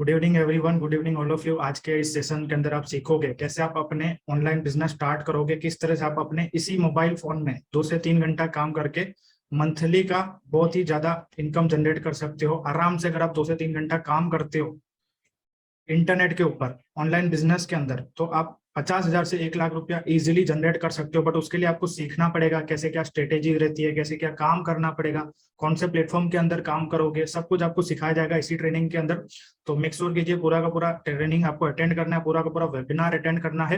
Good evening everyone, good evening all of you. आज के इस सेशन के अंदर आप सीखोगे कैसे आप अपने ऑनलाइन बिजनेस स्टार्ट करोगे, किस तरह से आप अपने इसी मोबाइल फोन में 2 से 3 घंटा काम करके मंथली का बहुत ही ज्यादा इनकम जनरेट कर सकते हो आराम से। अगर आप 2 से 3 घंटा काम करते हो इंटरनेट के ऊपर ऑनलाइन बिजनेस के अंदर, तो आप 50,000 से 1 लाख रुपया इजीली जनरेट कर सकते हो। बट उसके लिए आपको सीखना पड़ेगा कैसे क्या स्ट्रेटेजी रहती है, कैसे क्या काम करना पड़ेगा, कौन से प्लेटफॉर्म के अंदर काम करोगे, सब कुछ आपको सिखाया जाएगा इसी ट्रेनिंग के अंदर। तो मेक श्योर कीजिए पूरा का पूरा ट्रेनिंग आपको अटेंड करना है, पूरा का पूरा वेबिनार अटेंड करना है।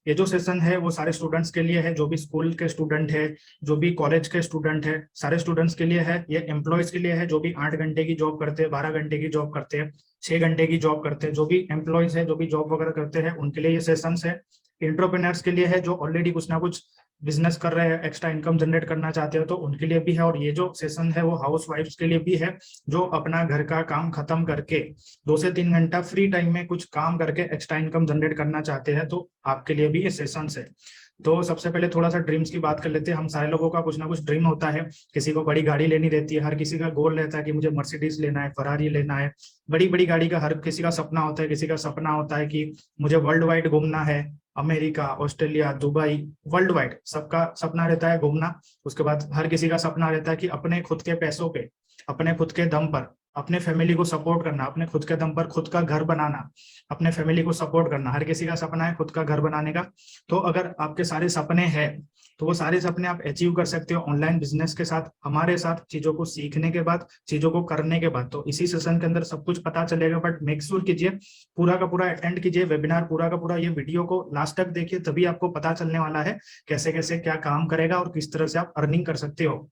ये जो सेशन है वो सारे स्टूडेंट्स के लिए है, जो भी स्कूल के स्टूडेंट है, जो भी कॉलेज के स्टूडेंट है, सारे स्टूडेंट्स के लिए है। ये एम्प्लॉयज के लिए है जो भी 8 घंटे की जॉब करते हैं, 12 घंटे की जॉब करते हैं, 6 घंटे की जॉब करते हैं, जो भी एम्प्लॉयज है, जो भी जॉब वगैरह करते हैं, उनके लिए ये सेशंस है। एंटरप्रेन्योर्स के लिए है जो ऑलरेडी कुछ ना कुछ बिजनेस कर रहे हैं, एक्स्ट्रा इनकम जनरेट करना चाहते हो तो उनके लिए भी है। और ये जो सेशन है वो हाउस वाइफ्स के लिए भी है जो अपना घर का काम खत्म करके 2 से 3 घंटा फ्री टाइम में कुछ काम करके एक्स्ट्रा इनकम जनरेट करना चाहते हैं, तो आपके लिए भी ये सेशंस है। तो सबसे पहले थोड़ा सा ड्रीम्स की बात कर लेते हैं। हम सारे लोगों का कुछ ना कुछ ड्रीम होता है। किसी को बड़ी गाड़ी लेनी रहती है, हर किसी का गोल रहता है कि मुझे मर्सिडीज लेना है, फरारी लेना है। बड़ी बड़ी गाड़ी का हर किसी का सपना होता है। किसी का सपना होता है कि मुझे वर्ल्ड वाइड घूमना है, America, Australia, Dubai, world wide सबका सपना रहता है घूमना। उसके बाद हर किसी का सपना रहता है कि अपने खुद के पैसों पे, अपने खुद के दम पर अपने फैमिली को सपोर्ट करना, अपने खुद के दम पर खुद का घर बनाना, अपने फैमिली को सपोर्ट करना। हर किसी का सपना है खुद का घर बनाने का। तो अगर आपके सारे सपने हैं तो वो सारे सपने आप अचीव कर सकते हो ऑनलाइन बिजनेस के साथ, हमारे साथ, चीजों को सीखने के बाद, चीजों को करने के बाद। तो इसी सेशन के अंदर सब कुछ पता चलेगा। बट मेक श्योर कीजिए पूरा का पूरा अटेंड कीजिए वेबिनार, पूरा का पूरा ये वीडियो को लास्ट तक देखिए, तभी आपको पता चलने वाला है कैसे कैसे क्या काम करेगा और किस तरह से आप अर्निंग कर सकते हो।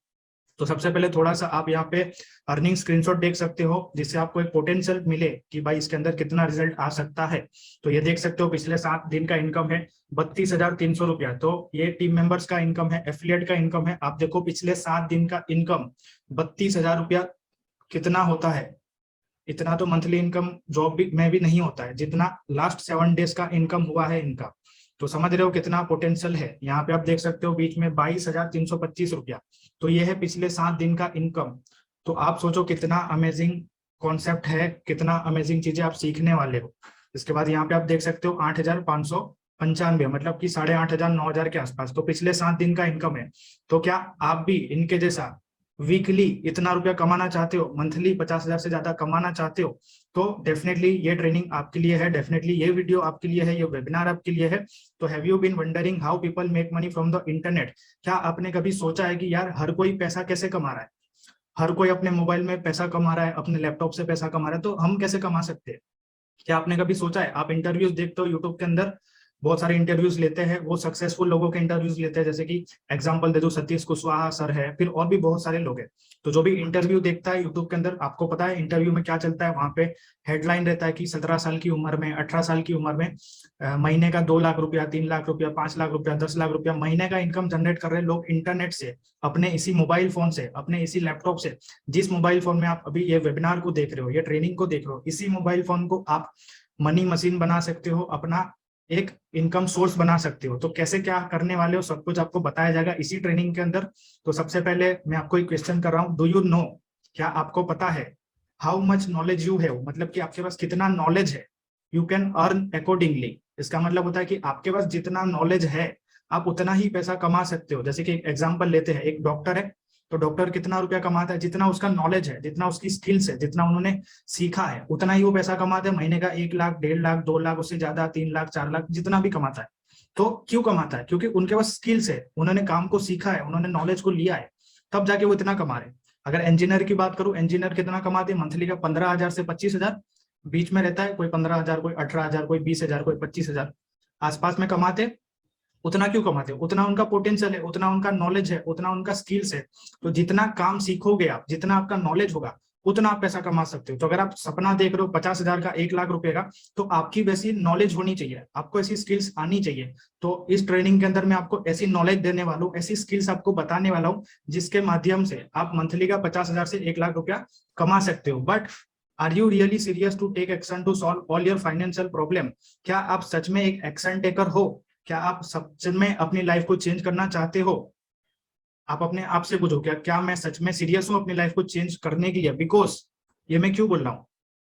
तो सबसे पहले थोड़ा सा आप यहाँ पे अर्निंग स्क्रीनशॉट देख सकते हो, जिससे आपको एक पोटेंशियल मिले कि भाई इसके अंदर कितना रिजल्ट आ सकता है। तो ये देख सकते हो पिछले 7 दिन का इनकम है 32,300 रुपया। तो ये टीम मेंबर्स का इनकम है, एफिलिएट का इनकम है। आप देखो पिछले 7 दिन का इनकम 32,000 रुपया कितना होता है। इतना तो मंथली इनकम जॉब में भी नहीं होता है जितना लास्ट 7 डेज का इनकम हुआ है इनका। तो समझ रहे हो कितना पोटेंशियल है। यहाँ पे आप देख सकते हो बीच में 22,325 रुपया। तो ये है पिछले 7 दिन का इनकम। तो आप सोचो कितना अमेजिंग कॉन्सेप्ट है, कितना अमेजिंग चीजें आप सीखने वाले हो। इसके बाद यहाँ पे आप देख सकते हो 8,595, मतलब कि 8,500 9,000 के आसपास। तो पिछले 7 दिन का इनकम है। तो क्या आप भी इनके जैसा वीकली इतना रुपया कमाना चाहते हो, मंथली 50,000 से ज्यादा कमाना चाहते हो, तो डेफिनेटली ये ट्रेनिंग आपके लिए है, डेफिनेटली ये वीडियो आपके लिए है, ये वेबिनार आपके लिए है। तो have you been wondering how people make money from the internet? क्या आपने कभी सोचा है कि यार हर कोई पैसा कैसे कमा रहा है? हर कोई अपने मोबाइल में पैसा कमा रहा है, अपने लैपटॉप से पैसा कमा रहा है, तो हम कैसे कमा सकते हैं? क्या आपने कभी सोचा है? आप इंटरव्यूज देखते हो यूट्यूब के अंदर, बहुत सारे इंटरव्यूज लेते हैं, वो सक्सेसफुल लोगों के इंटरव्यूज लेते हैं। जैसे कि एग्जांपल दे दो, सतीश कुशवाहा सर है, फिर और भी बहुत सारे लोग हैं। तो जो भी इंटरव्यू देखता है यूट्यूब के अंदर, आपको पता है इंटरव्यू में क्या चलता है? वहां पे हेडलाइन रहता है कि 17 साल की उम्र में, 18 साल की उम्र में महीने का 2 लाख रुपया, 3 लाख रुपया, 5 लाख रुपया, 10 लाख रुपया महीने का इनकम जनरेट कर रहे हैं लोग इंटरनेट से, अपने इसी मोबाइल फोन से, अपने इसी लैपटॉप से। जिस मोबाइल फोन में आप अभी ये वेबिनार को देख रहे हो, ये ट्रेनिंग को देख रहे हो, इसी मोबाइल फोन को आप मनी मशीन बना सकते हो, अपना एक इनकम सोर्स बना सकते हो। तो कैसे क्या करने वाले हो सब कुछ आपको बताया जाएगा इसी ट्रेनिंग के अंदर। तो सबसे पहले मैं आपको एक क्वेश्चन कर रहा हूँ, डू यू नो, क्या आपको पता है how much knowledge you have, मतलब कि आपके पास कितना नॉलेज है, यू कैन अर्न अकॉर्डिंगली। इसका मतलब होता है कि आपके पास जितना नॉलेज है आप उतना ही पैसा कमा सकते हो। जैसे कि एग्जाम्पल लेते हैं, एक डॉक्टर है, तो डॉक्टर कितना रुपया कमाता है? जितना उसका नॉलेज है, जितना उसकी स्किल्स है, जितना उन्होंने सीखा है, उतना ही वो पैसा कमाते हैं। महीने का 1 लाख, 1.5 लाख, 2 लाख, उससे ज्यादा 3 लाख, 4 लाख, जितना भी कमाता है। तो क्यों कमाता है? क्योंकि उनके पास स्किल्स है, उन्होंने काम को सीखा है, उन्होंने नॉलेज को लिया है, तब जाके वो इतना कमा रहे। अगर इंजीनियर की बात करूं, इंजीनियर कितना कमाते हैं? मंथली का 15,000 से 25,000 बीच में रहता है। कोई 15,000, कोई 18,000, कोई 20,000, कोई 25,000 आसपास में कमाते। उतना क्यों कमाते हो? उतना उनका पोटेंशियल है, उतना उनका नॉलेज है, उतना उनका स्किल्स है। तो जितना काम सीखोगे आप, जितना आपका नॉलेज होगा, उतना आप पैसा कमा सकते हो। तो अगर आप सपना देख रहे हो 50,000 का, 1 लाख रुपए का, तो आपकी वैसी नॉलेज होनी चाहिए, आपको ऐसी स्किल्स आनी चाहिए। तो इस ट्रेनिंग के अंदर मैं आपको ऐसी नॉलेज देने वाला हूँ, ऐसी स्किल्स आपको बताने वाला हूँ, जिसके माध्यम से आप मंथली का 50,000 से 1 लाख रुपया कमा सकते हो। But are you really serious to take action to solve all your financial problem? क्या आप सच में एक एक्शन टेकर हो? क्या आप सच में अपनी लाइफ को चेंज करना चाहते हो? आप अपने आप से पूछो, क्या मैं सच में सीरियस हूं अपनी लाइफ को चेंज करने के लिए? बिकॉज ये मैं क्यों बोल रहा हूँ,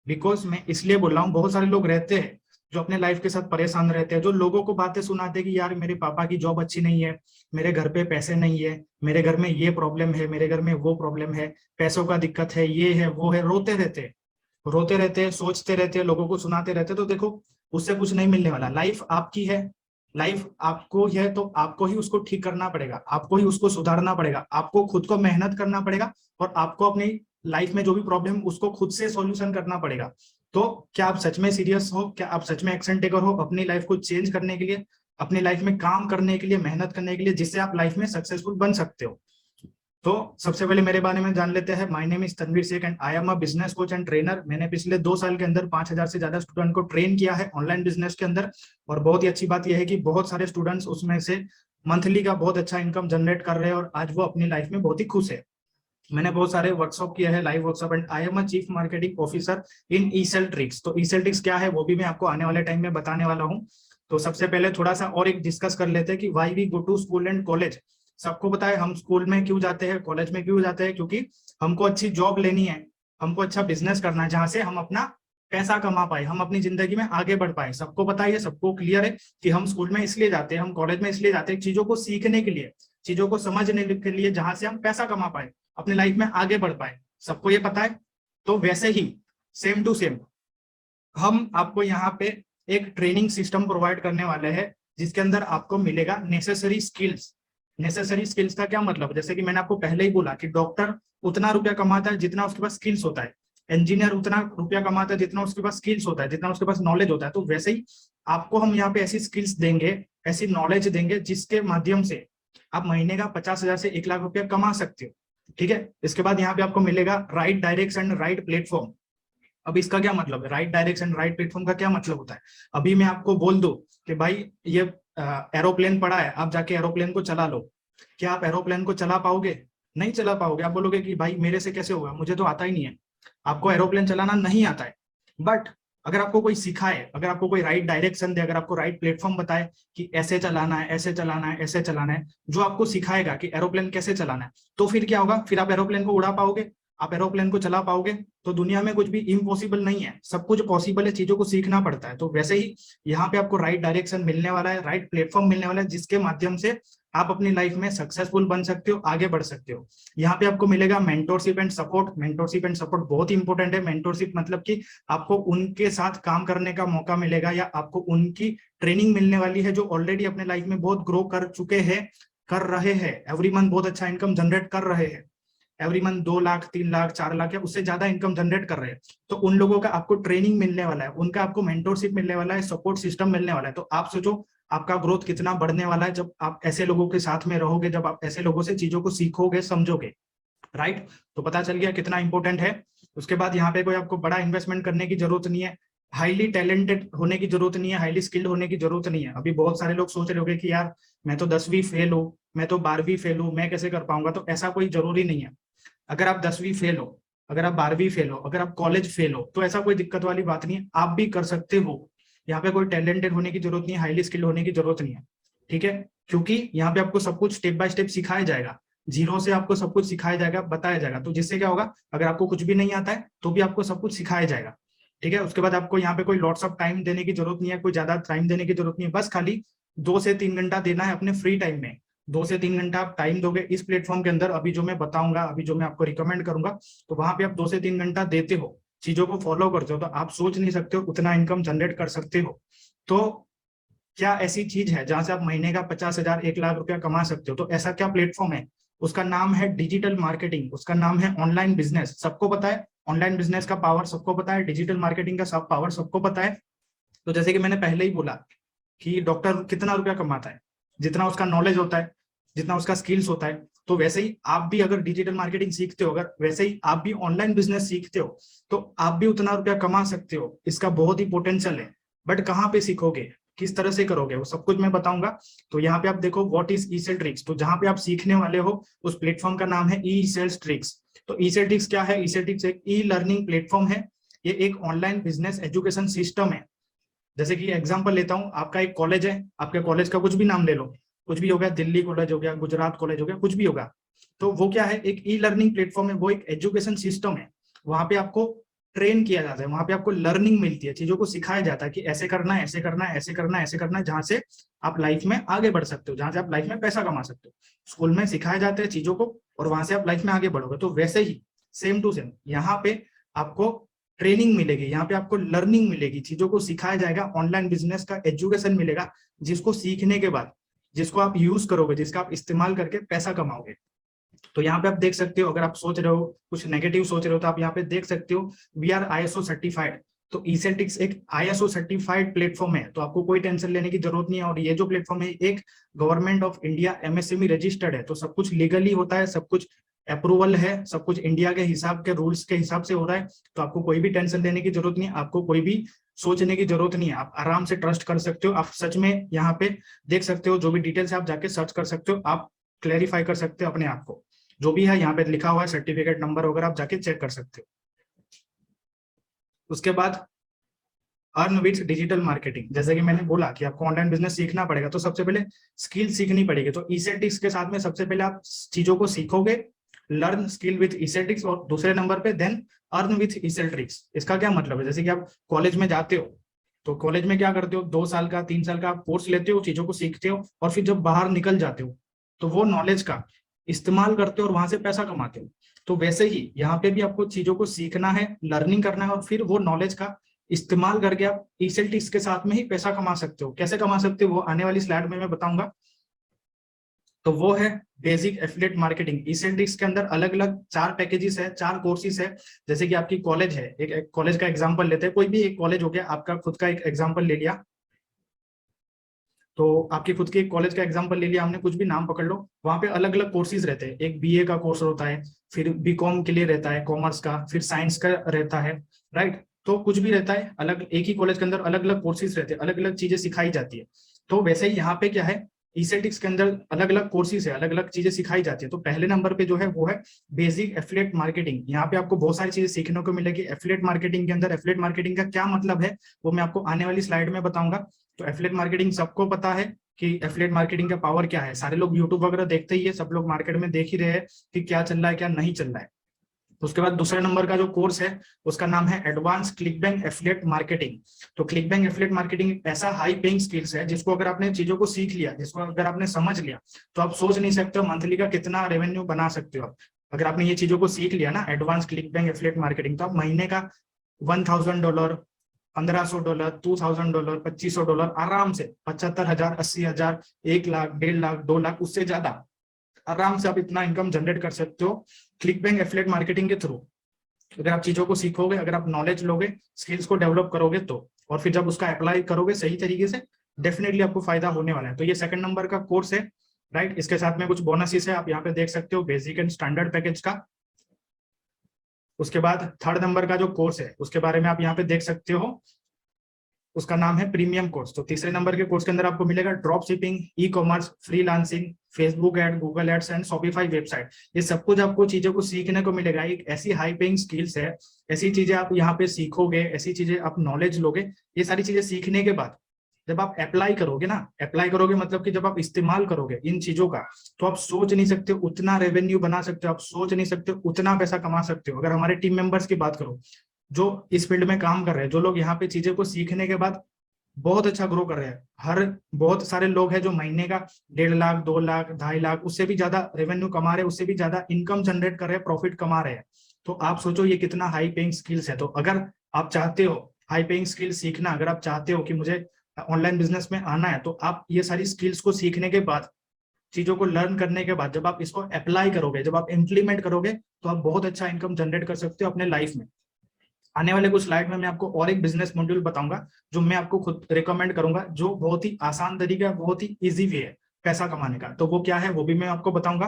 बिकॉज मैं इसलिए बोल रहा हूँ, बहुत सारे लोग रहते हैं जो अपने लाइफ के साथ परेशान रहते हैं, जो लोगों को बातें सुनाते हैं कि यार मेरे पापा की जॉब अच्छी नहीं है, मेरे घर पे पैसे नहीं है, मेरे घर में ये प्रॉब्लम है, मेरे घर में वो प्रॉब्लम है, पैसों का दिक्कत है, ये है वो है, रोते रहते हैं, सोचते रहते हैं, लोगों को सुनाते रहते हैं। तो देखो, उससे कुछ नहीं मिलने वाला। लाइफ आपकी है, लाइफ आपको है, तो आपको ही उसको ठीक करना पड़ेगा, आपको ही उसको सुधारना पड़ेगा, आपको खुद को मेहनत करना पड़ेगा, और आपको अपनी लाइफ में जो भी प्रॉब्लम उसको खुद से सॉल्यूशन करना पड़ेगा। तो क्या आप सच में सीरियस हो? क्या आप सच में एक्शन टेकर हो अपनी लाइफ को चेंज करने के लिए, अपनी लाइफ में काम करने के लिए, मेहनत करने के लिए, जिससे आप लाइफ में सक्सेसफुल बन सकते हो? तो सबसे पहले मेरे बारे में जान लेते हैं। My name is Tanveer Sheikh and I am a business coach and trainer. मैंने पिछले 2 साल के अंदर 5,000 से ज्यादा स्टूडेंट को ट्रेन किया है ऑनलाइन बिजनेस के अंदर। और बहुत ही अच्छी बात यह है कि बहुत सारे स्टूडेंट्स उसमें से मंथली का बहुत अच्छा इनकम जनरेट कर रहे हैं, और आज वो अपनी लाइफ में बहुत ही खुश है। मैंने बहुत सारे वर्कशॉप किए हैं, live workshop, and I am a chief marketing officer in Easel Tricks. तो ईसेल ट्रिक्स क्या है वो भी मैं आपको आने वाले टाइम में बताने वाला हूँ। तो सबसे पहले थोड़ा सा और एक डिस्कस कर लेते हैं कि why we go to school and college. सबको पता है हम स्कूल में क्यों जाते हैं, कॉलेज में क्यों जाते हैं? क्योंकि हमको अच्छी जॉब लेनी है, हमको अच्छा बिजनेस करना है, जहां से हम अपना पैसा कमा पाए, हम अपनी जिंदगी में आगे बढ़ पाए। सबको पता है, सबको क्लियर है कि हम स्कूल में इसलिए जाते हैं, हम कॉलेज में इसलिए जाते हैं, चीजों को सीखने के लिए, चीजों को समझने के लिए, जहां से हम पैसा कमा पाए, अपनी लाइफ में आगे बढ़ पाए। सबको ये पता है। तो वैसे ही सेम टू सेम हम आपको यहाँ पे एक ट्रेनिंग सिस्टम प्रोवाइड करने वाले हैं, जिसके अंदर आपको मिलेगा नेसेसरी स्किल्स। नेसेसरी स्किल्स का क्या मतलब? जैसे कि मैंने आपको पहले ही बोला कि डॉक्टर उतना रुपया कमाता है जितना उसके पास स्किल्स होता है, इंजीनियर उतना रुपया कमाता है जितना उसके पास स्किल्स होता है, जितना उसके पास नॉलेज होता है। तो वैसे ही आपको हम यहाँ पे ऐसी स्किल्स देंगे, ऐसी नॉलेज देंगे, जिसके माध्यम से आप महीने का 50,000 से 1 लाख रुपया कमा सकते हो। ठीक है। इसके बाद यहाँ पे आपको मिलेगा राइट डायरेक्शन, राइट प्लेटफॉर्म। अब इसका क्या मतलब है? राइट डायरेक्शन, राइट प्लेटफॉर्म का क्या मतलब होता है? अभी मैं आपको बोल दूं कि भाई ये एरोप्लेन पड़ा है, आप जाके एरोप्लेन को चला लो। क्या आप एरोप्लेन को चला पाओगे? नहीं चला पाओगे। आप बोलोगे कि भाई मेरे से कैसे होगा, मुझे तो आता ही नहीं है। आपको एरोप्लेन चलाना नहीं आता है। बट अगर आपको कोई सिखाए, अगर आपको कोई राइट डायरेक्शन दे, अगर आपको राइट प्लेटफॉर्म बताए कि ऐसे चलाना है, ऐसे चलाना है, ऐसे चलाना है, जो आपको सिखाएगा कि एरोप्लेन कैसे चलाना है, तो फिर क्या होगा? फिर आप एरोप्लेन को उड़ा पाओगे, आप एरोप्लेन को चला पाओगे। तो दुनिया में कुछ भी इम्पॉसिबल नहीं है, सब कुछ पॉसिबल है, चीजों को सीखना पड़ता है। तो वैसे ही यहाँ पे आपको राइट डायरेक्शन मिलने वाला है, राइट प्लेटफॉर्म मिलने वाला है, जिसके माध्यम से आप अपनी लाइफ में सक्सेसफुल बन सकते हो, आगे बढ़ सकते हो। यहाँ पे आपको मिलेगा mentorship and support. Mentorship and support बहुत इंपॉर्टेंट है। मेंटोरशिप मतलब कि आपको उनके साथ काम करने का मौका मिलेगा, या आपको उनकी ट्रेनिंग मिलने वाली है, जो ऑलरेडी अपने लाइफ में बहुत ग्रो कर चुके हैं, कर रहे हैं, एवरी मंथ बहुत अच्छा इनकम जनरेट कर रहे हैं, एवरी मंथ 2 लाख, 3 लाख, 4 लाख या उससे ज्यादा इनकम जनरेट कर रहे हैं। तो उन लोगों का आपको ट्रेनिंग मिलने वाला है, उनका आपको मेंटोरशिप मिलने वाला है, सपोर्ट सिस्टम मिलने वाला है। तो आप सोचो आपका ग्रोथ कितना बढ़ने वाला है जब आप ऐसे लोगों के साथ में रहोगे, जब आप ऐसे लोगों से चीजों को सीखोगे, समझोगे। राइट। तो पता चल गया कितना इंपॉर्टेंट है। उसके बाद यहाँ पे कोई आपको बड़ा इन्वेस्टमेंट करने की जरूरत नहीं है, हाईली टैलेंटेड होने की जरूरत नहीं है, हाईली स्किल्ड होने की जरूरत नहीं है। अभी बहुत सारे लोग सोच रहे होंगे कि यार मैं तो 10वीं फेल हूँ, मैं तो 12वीं फेल हूँ, मैं कैसे कर पाऊंगा? तो ऐसा कोई जरूरी नहीं है। अगर आप 10वीं फेल हो, अगर आप 12वीं फेल हो, अगर आप कॉलेज फेल हो, तो ऐसा कोई दिक्कत वाली बात नहीं है, आप भी कर सकते हो। यहाँ पे कोई टैलेंटेड होने की जरूरत नहीं है, हाईली स्किल्ड होने की जरूरत नहीं है। ठीक है। क्योंकि यहाँ पे आपको सब कुछ स्टेप बाय स्टेप सिखाया जाएगा, जीरो से आपको सब कुछ सिखाया जाएगा, बताया जाएगा। तो जिससे क्या होगा, अगर आपको कुछ भी नहीं आता है तो भी आपको सब कुछ सिखाया जाएगा। ठीक है। उसके बाद आपको यहाँ पे कोई लॉट्स ऑफ टाइम देने की जरूरत नहीं है, कोई ज्यादा टाइम देने की जरूरत नहीं है, बस खाली 2 से 3 घंटा देना है अपने फ्री टाइम में। 2 से 3 घंटा आप टाइम दोगे इस प्लेटफॉर्म के अंदर, अभी जो मैं बताऊंगा, अभी जो मैं आपको रिकमेंड करूंगा, तो वहां पे आप 2 से 3 घंटा देते हो, चीजों को फॉलो करते हो, तो आप सोच नहीं सकते हो उतना इनकम जनरेट कर सकते हो। तो क्या ऐसी चीज है जहां से आप महीने का 50,000, 1 लाख रुपया कमा सकते हो? तो ऐसा क्या प्लेटफॉर्म है? उसका नाम है डिजिटल मार्केटिंग, उसका नाम है ऑनलाइन बिजनेस। सबको पता है ऑनलाइन बिजनेस का पावर, सबको पता है डिजिटल मार्केटिंग का सब पावर सबको पता है। तो जैसे कि मैंने पहले ही बोला कि डॉक्टर कितना रुपया कमाता है? जितना उसका नॉलेज होता है, जितना उसका स्किल्स होता है। तो वैसे ही आप भी अगर डिजिटल मार्केटिंग सीखते हो, अगर वैसे ही आप भी ऑनलाइन बिजनेस सीखते हो, तो आप भी उतना रुपया कमा सकते हो। इसका बहुत ही पोटेंशियल है। बट कहाँ पे सीखोगे, किस तरह से करोगे, वो सब कुछ मैं बताऊंगा। तो यहाँ पे आप देखो व्हाट इज ईसेल ट्रिक्स। तो जहां पे आप सीखने वाले हो उस प्लेटफॉर्म का नाम है ई सेल्स ट्रिक्स। तो ई सेल ट्रिक्स क्या है? ई सेल ट्रिक्स एक ई लर्निंग प्लेटफॉर्म है, ये एक ऑनलाइन बिजनेस एजुकेशन सिस्टम है। जैसे कि एग्जांपल लेता हूं, आपका एक कॉलेज है, आपके कॉलेज का कुछ भी नाम ले लो, कुछ भी हो गया, दिल्ली कॉलेज हो गया, गुजरात कॉलेज हो गया, कुछ भी होगा। तो वो क्या है? एक ई लर्निंग प्लेटफॉर्म है, वो एक एजुकेशन सिस्टम है। वहां पे आपको ट्रेन किया जाता है, वहां पे आपको लर्निंग मिलती है, चीजों को सिखाया जाता है कि ऐसे करना है, ऐसे करना है, ऐसे करना है, ऐसे करना है, जहां से आप लाइफ में आगे बढ़ सकते हो, जहां से आप लाइफ में पैसा कमा सकते हो। स्कूल में सिखाए जाते हैं चीजों को और वहां से आप लाइफ में आगे बढ़ोगे। तो वैसे ही सेम टू सेम यहाँ पे आपको ट्रेनिंग मिलेगी, यहाँ पे आपको लर्निंग मिलेगी, चीजों को सिखाया जाएगा, ऑनलाइन बिजनेस का एजुकेशन मिलेगा, जिसको सीखने के बाद, जिसको आप यूज करोगे, जिसका आप इस्तेमाल करके पैसा कमाओगे। तो यहाँ पे आप देख सकते हो, अगर आप सोच रहे हो कुछ नेगेटिव सोच रहे हो, तो आप यहाँ पे देख सकते हो वी आर ISO सर्टिफाइड। तो ECELTIX एक ISO सर्टिफाइड प्लेटफॉर्म है, तो आपको कोई टेंशन लेने की जरूरत नहीं है। और ये जो प्लेटफॉर्म है एक government of India MSME registered है, तो सब कुछ लीगली होता है, सब कुछ अप्रूवल है, सब कुछ इंडिया के हिसाब के रूल्स के हिसाब से हो रहा है। तो आपको कोई भी टेंशन लेने की जरूरत नहीं है, आपको कोई भी सोचने की जरूरत नहीं है, आप आराम से ट्रस्ट कर सकते हो। आप सच में यहाँ पे देख सकते हो, जो भी डिटेल्स आप जाके सर्च कर सकते हो, आप क्लैरिफाई कर सकते हो अपने आप को, जो भी है यहाँ पे लिखा हुआ है सर्टिफिकेट नंबर वगैरह, आप जाके चेक कर सकते हो। उसके बाद अर्न विथ डिजिटल मार्केटिंग, जैसे कि मैंने बोला कि आपको ऑनलाइन बिजनेस सीखना पड़ेगा, तो सबसे पहले स्किल सीखनी पड़ेगी। तो ECELTIX के साथ में सबसे पहले आप चीजों को सीखोगे, लर्न स्किल विथ ECELTIX, और दूसरे नंबर पे देन अर्न विथ ECELTIX। इसका क्या मतलब है, जैसे कि आप कॉलेज में जाते हो, तो कॉलेज में क्या करते हो, 2 साल का 3 साल का आप कोर्स लेते हो, चीजों को सीखते हो, और फिर जब बाहर निकल जाते हो तो वो नॉलेज का इस्तेमाल करते हो और वहां से पैसा कमाते हो। तो वैसे ही यहाँ पे भी आपको चीजों को सीखना है, लर्निंग करना है, और फिर वो नॉलेज का इस्तेमाल करके आप ECELTIX के साथ में ही पैसा कमा सकते हो। कैसे कमा सकते हो वो आने वाली स्लाइड में मैं बताऊंगा। तो वो है बेसिक एफिलिएट मार्केटिंग। ECELTIX के अंदर अलग अलग 4 पैकेजेस है, 4 कोर्सेज है। जैसे कि आपकी कॉलेज है, एक कॉलेज का एग्जांपल लेते हैं, कोई भी एक कॉलेज हो गया, आपका खुद का एक एग्जांपल ले लिया, तो आपकी खुद की कॉलेज का एग्जांपल ले लिया हमने, कुछ भी नाम पकड़ लो, वहां पे अलग अलग कोर्सेज रहते हैं। एक BA का कोर्स होता है, फिर BCom के लिए रहता है, कॉमर्स का, फिर साइंस का रहता है, राइट। तो कुछ भी रहता है, अलग एक ही कॉलेज के अंदर अलग अलग कोर्सेज रहते हैं, अलग अलग चीजें सिखाई जाती है। तो वैसे ही यहाँ पे क्या है, ECELTIX के अंदर अलग अलग कोर्सेज है, अलग अलग चीजें सिखाई जाती है। तो पहले नंबर पे जो है वो है बेसिक एफिलिएट मार्केटिंग। यहाँ पे आपको बहुत सारी चीजें सीखने को मिलेगी एफिलिएट मार्केटिंग के अंदर। एफिलिएट मार्केटिंग का क्या मतलब है वो मैं आपको आने वाली स्लाइड में बताऊंगा। तो एफिलिएट मार्केटिंग सबको पता है कि एफिलिएट मार्केटिंग का पावर क्या है, सारे लोग यूट्यूब वगैरह देखते ही है, सब लोग मार्केट में देख ही रहे हैं कि क्या चल रहा है क्या नहीं चल रहा है। उसके बाद दूसरे नंबर का जो कोर्स है उसका नाम है एडवांस क्लिकबैंक एफिलिएट मार्केटिंग। तो क्लिकबैंक एफिलिएट मार्केटिंग ऐसा हाई पेइंग स्किल्स है जिसको अगर आपने चीजों को सीख लिया, जिसको अगर आपने समझ लिया, तो आप सोच नहीं सकते हो मंथली का कितना रेवेन्यू बना सकते हो। अगर आपने ये चीजों को सीख लिया ना, एडवांस क्लिकबैंक एफिलिएट मार्केटिंग, तो आप महीने का $1,000, $1,500, $2,000, $2,500 आराम से, 75,000, 80,000, 1 लाख, 1.5 लाख, 2 लाख, उससे ज्यादा आराम से आप इतना इनकम जनरेट कर सकते हो क्लिकबैंक एफिलिएट मार्केटिंग के थ्रू। अगर आप चीजों को सीखोगे, अगर आप नॉलेज लोगे, स्किल्स को डेवलप करोगे, तो और फिर जब उसका अप्लाई करोगे सही तरीके से, डेफिनेटली आपको फायदा होने वाला है। तो ये सेकंड नंबर का कोर्स है, राइट। इसके साथ में कुछ बोनसेस है, आप यहाँ पे देख सकते हो, बेसिक एंड स्टैंडर्ड पैकेज का। उसके बाद थर्ड नंबर का जो कोर्स है उसके बारे में आप यहाँ पे देख सकते हो, उसका नाम है प्रीमियम कोर्स। तो तीसरे नंबर के कोर्स के अंदर आपको मिलेगा drop shipping, e-commerce, freelancing, Facebook ad, Google ads and Shopify website. ये सब कुछ आपको चीजों को सीखने को मिलेगा। एक ऐसी हाई पेइंग स्किल्स है, ऐसी चीजें आप यहाँ पे सीखोगे, ऐसी चीजें आप नॉलेज लोगे। ये सारी चीजें सीखने के बाद जब आप अप्लाई करोगे ना, अप्लाई करोगे मतलब कि जब आप इस्तेमाल करोगे इन चीजों का, तो आप सोच नहीं सकते उतना रेवेन्यू बना सकते हो, आप सोच नहीं सकते उतना पैसा कमा सकते हो। अगर हमारे टीम मेंबर्स की बात करो जो इस फील्ड में काम कर रहे हैं, जो लोग यहाँ पे चीजें को सीखने के बाद बहुत अच्छा ग्रो कर रहे हैं, हर बहुत सारे लोग हैं जो महीने का 1.5 लाख, 2 लाख, 2.5 लाख, उससे भी ज्यादा रेवेन्यू कमा रहे हैं, उससे भी ज्यादा इनकम जनरेट कर रहे हैं, प्रॉफिट कमा रहे हैं। तो आप सोचो ये कितना हाई पेइंग स्किल्स है। तो अगर आप चाहते हो हाई पेइंग स्किल सीखना, अगर आप चाहते हो कि मुझे ऑनलाइन बिजनेस में आना है, तो आप ये सारी स्किल्स को सीखने के बाद, चीजों को लर्न करने के बाद, जब आप इसको अप्लाई करोगे, जब आप इम्प्लीमेंट करोगे, तो आप बहुत अच्छा इनकम जनरेट कर सकते हो अपने लाइफ में। आने वाले कुछ स्लाइड में मैं आपको और एक बिजनेस मॉड्यूल बताऊंगा जो मैं आपको खुद रिकमेंड करूंगा, जो बहुत ही आसान तरीका है, बहुत ही इजी वे है पैसा कमाने का। तो वो क्या है वो भी मैं आपको बताऊंगा।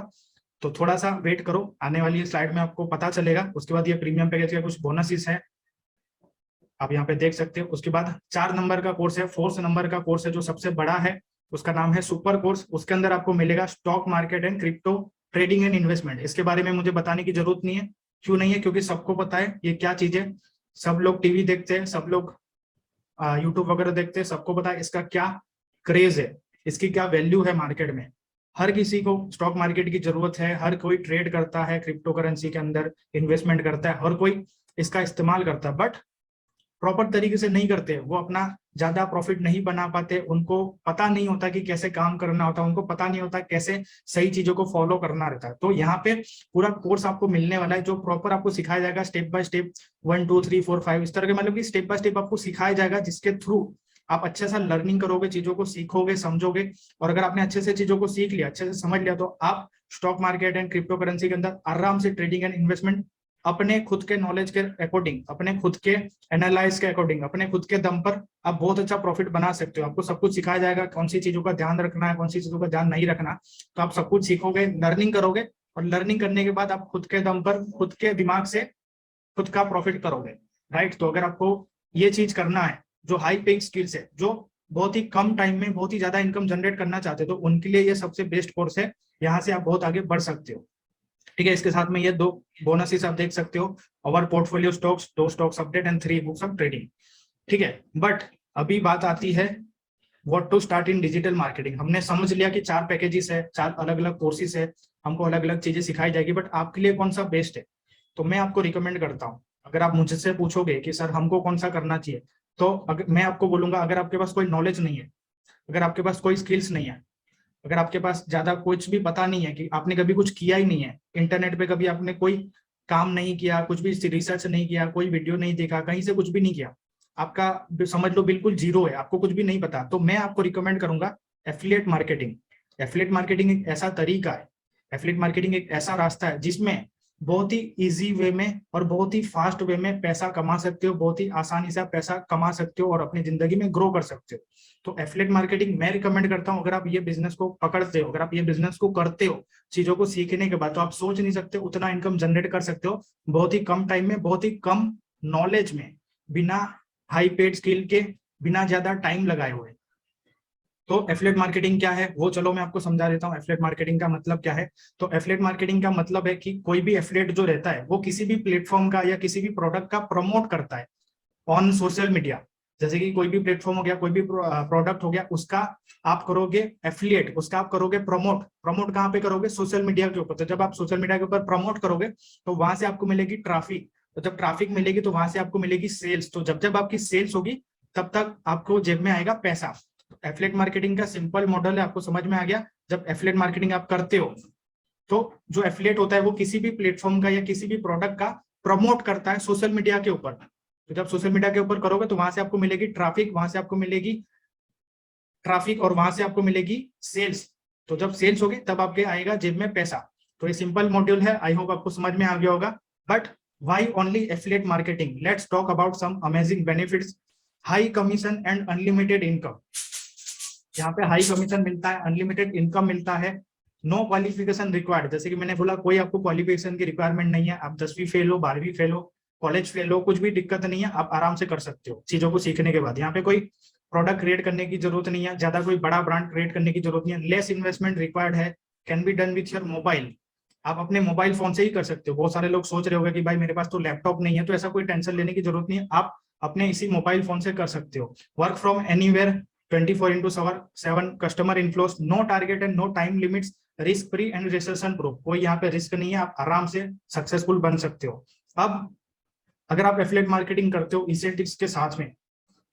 तो थोड़ा सा वेट करो, आने वाली स्लाइड में आपको पता चलेगा। उसके बाद ये प्रीमियम पैकेज का कुछ बोनसेस है, आप यहाँ पे देख सकते हो। उसके बाद 4 नंबर का कोर्स है, 4th नंबर का कोर्स है जो सबसे बड़ा है, उसका नाम है सुपर कोर्स। उसके अंदर आपको मिलेगा stock market and crypto trading and investment. इसके बारे में मुझे बताने की जरूरत नहीं है, क्यों नहीं है, क्योंकि सबको पता है ये क्या चीज है। सब लोग टीवी देखते हैं, सब लोग यूट्यूब वगैरह देखते हैं, सबको पता है इसका क्या क्रेज है, इसकी क्या वैल्यू है मार्केट में। हर किसी को स्टॉक मार्केट की जरूरत है, हर कोई ट्रेड करता है, क्रिप्टो करेंसी के अंदर इन्वेस्टमेंट करता है, हर कोई इसका इस्तेमाल करता है, बट प्रॉपर तरीके से नहीं करते, वो अपना ज्यादा प्रॉफिट नहीं बना पाते, उनको पता नहीं होता कि कैसे काम करना होता है, उनको पता नहीं होता कैसे सही चीजों को फॉलो करना रहता है। तो यहाँ पे पूरा कोर्स आपको मिलने वाला है जो प्रॉपर आपको सिखाया जाएगा स्टेप बाय स्टेप, 1 2 3 4 5 इस तरह के, मतलब कि स्टेप बाय स्टेप आपको सिखाया जाएगा, जिसके थ्रू आप अच्छे से लर्निंग करोगे, चीजों को सीखोगे, समझोगे। और अगर आपने अच्छे से चीजों को सीख लिया, अच्छे से समझ लिया, तो आप stock market and crypto currency के अंदर आराम से ट्रेडिंग एंड इन्वेस्टमेंट अपने खुद के नॉलेज के अकॉर्डिंग, अपने खुद के एनालाइज के अकॉर्डिंग, अपने खुद के दम पर आप बहुत अच्छा प्रॉफिट बना सकते हो। आपको सब कुछ सिखाया जाएगा, कौन सी चीजों का ध्यान रखना है, कौन सी चीजों का ध्यान नहीं रखना। तो आप सब कुछ सीखोगे, लर्निंग करोगे, और लर्निंग करने के बाद आप खुद के दम पर, खुद के दिमाग से खुद का प्रॉफिट करोगे, राइट। तो अगर आपको ये चीज करना है, जो हाई पेइंग स्किल्स है, जो बहुत ही कम टाइम में बहुत ही ज्यादा इनकम जनरेट करना चाहते हो, तो उनके लिए ये सबसे बेस्ट कोर्स है। यहाँ से आप बहुत आगे बढ़ सकते हो, ठीक है। इसके साथ में ये 2 बोनसेस आप देख सकते हो, और portfolio stocks, 2 stocks update and 3 books of trading, ठीक है। बट अभी बात आती है what to start in digital marketing. हमने समझ लिया कि 4 पैकेजेस है, 4 अलग अलग कोर्सेज है, हमको अलग अलग चीजें सिखाई जाएगी, बट आपके लिए कौन सा बेस्ट है। तो मैं आपको रिकमेंड करता हूँ, अगर आप मुझसे पूछोगे कि सर हमको कौन सा करना चाहिए, तो अगर मैं आपको बोलूंगा, अगर आपके पास कोई नॉलेज नहीं है, अगर आपके पास कोई स्किल्स नहीं है, अगर आपके पास ज्यादा कुछ भी पता नहीं है, कि आपने कभी कुछ किया ही नहीं है, इंटरनेट पे कभी आपने कोई काम नहीं किया, कुछ भी रिसर्च नहीं किया, कोई वीडियो नहीं देखा, कहीं से कुछ भी नहीं किया, आपका समझ लो बिल्कुल जीरो है, आपको कुछ भी नहीं पता, तो मैं आपको रिकमेंड करूंगा एफिलिएट मार्केटिंग। एफिलिएट मार्केटिंग एक ऐसा तरीका है, एफिलिएट मार्केटिंग एक ऐसा रास्ता है जिसमें बहुत ही इजी वे में और बहुत ही फास्ट वे में पैसा कमा सकते हो, बहुत ही आसानी से आप पैसा कमा सकते हो और अपनी जिंदगी में ग्रो कर सकते हो। तो एफिलिएट मार्केटिंग मैं रिकमेंड करता हूं। अगर आप ये बिजनेस को पकड़ते हो, अगर आप ये बिजनेस को करते हो, चीजों को सीखने के बाद, तो आप सोच नहीं सकते उतना इनकम जनरेट कर सकते हो बहुत ही कम टाइम में, बहुत ही कम नॉलेज में, बिना हाई पेड स्किल के, बिना ज्यादा टाइम लगाए हुए। तो एफिलिएट मार्केटिंग क्या है वो चलो मैं आपको समझा देता हूँ। एफिलिएट मार्केटिंग का मतलब क्या है। तो एफिलिएट मार्केटिंग का मतलब है कि कोई भी एफिलिएट जो रहता है वो किसी भी प्लेटफॉर्म का या किसी भी प्रोडक्ट का प्रमोट करता है ऑन सोशल मीडिया। जैसे कि कोई भी प्लेटफॉर्म हो गया, कोई भी प्रोडक्ट हो गया, उसका आप करोगे एफिलिएट, उसका आप करोगे प्रमोट। प्रमोट कहाँ पे करोगे? सोशल मीडिया के ऊपर। तो जब आप सोशल मीडिया के ऊपर प्रमोट करोगे तो वहां से आपको मिलेगी ट्रैफिक। तो जब ट्रैफिक मिलेगी तो वहां से आपको मिलेगी सेल्स। तो जब जब आपकी सेल्स होगी तब तक आपको जेब में आएगा पैसा। एफिलिएट मार्केटिंग का सिंपल मॉडल है, आपको समझ में आ गया। जब एफिलिएट मार्केटिंग आप करते हो तो जो एफिलिएट होता है वो किसी भी प्लेटफॉर्म का या किसी भी प्रोडक्ट का प्रमोट करता है सोशल मीडिया के ऊपर। तो जब सोशल मीडिया के ऊपर करोगे तो वहां से आपको मिलेगी ट्रैफिक, वहां से आपको मिलेगी ट्रैफिक और वहां से आपको मिलेगी सेल्स। तो जब सेल्स होगी तब आपके आएगा जेब में पैसा। तो ये सिंपल मॉड्यूल है, आई होप आपको समझ में आ गया होगा। But why only affiliate marketing? Let's talk about some amazing benefits. High commission and unlimited income. यहाँ पे हाई कमीशन मिलता है, अनलिमिटेड इनकम मिलता है, नो क्वालिफिकेशन रिक्वायर्ड। जैसे कि मैंने बोला कोई आपको क्वालिफिकेशन की रिक्वायरमेंट नहीं है। आप 10वीं फेल हो, 12वीं फेल हो, कॉलेज फेल हो, कुछ भी दिक्कत नहीं है, आप आराम से कर सकते हो चीजों को सीखने के बाद। यहाँ पे कोई प्रोडक्ट क्रिएट करने की जरूरत नहीं है, ज्यादा कोई बड़ा ब्रांड क्रिएट करने की जरूरत नहीं है, लेस इन्वेस्टमेंट रिक्वायर्ड है, can be done with your mobile. आप अपने मोबाइल फोन से ही कर सकते हो। बहुत सारे लोग सोच रहे होंगे कि भाई मेरे पास तो लैपटॉप नहीं है, तो ऐसा कोई टेंशन लेने की जरूरत नहीं है, आप अपने इसी मोबाइल फोन से कर सकते हो। Work from anywhere, 24/7 customer inflows, no target and no time limits, risk free and recession proof. कोई यहाँ पे रिस्क नहीं है, आप आराम से सक्सेसफुल बन सकते हो। अब अगर आप एफिलिएट मार्केटिंग करते हो इंसेंटिव्स के साथ में,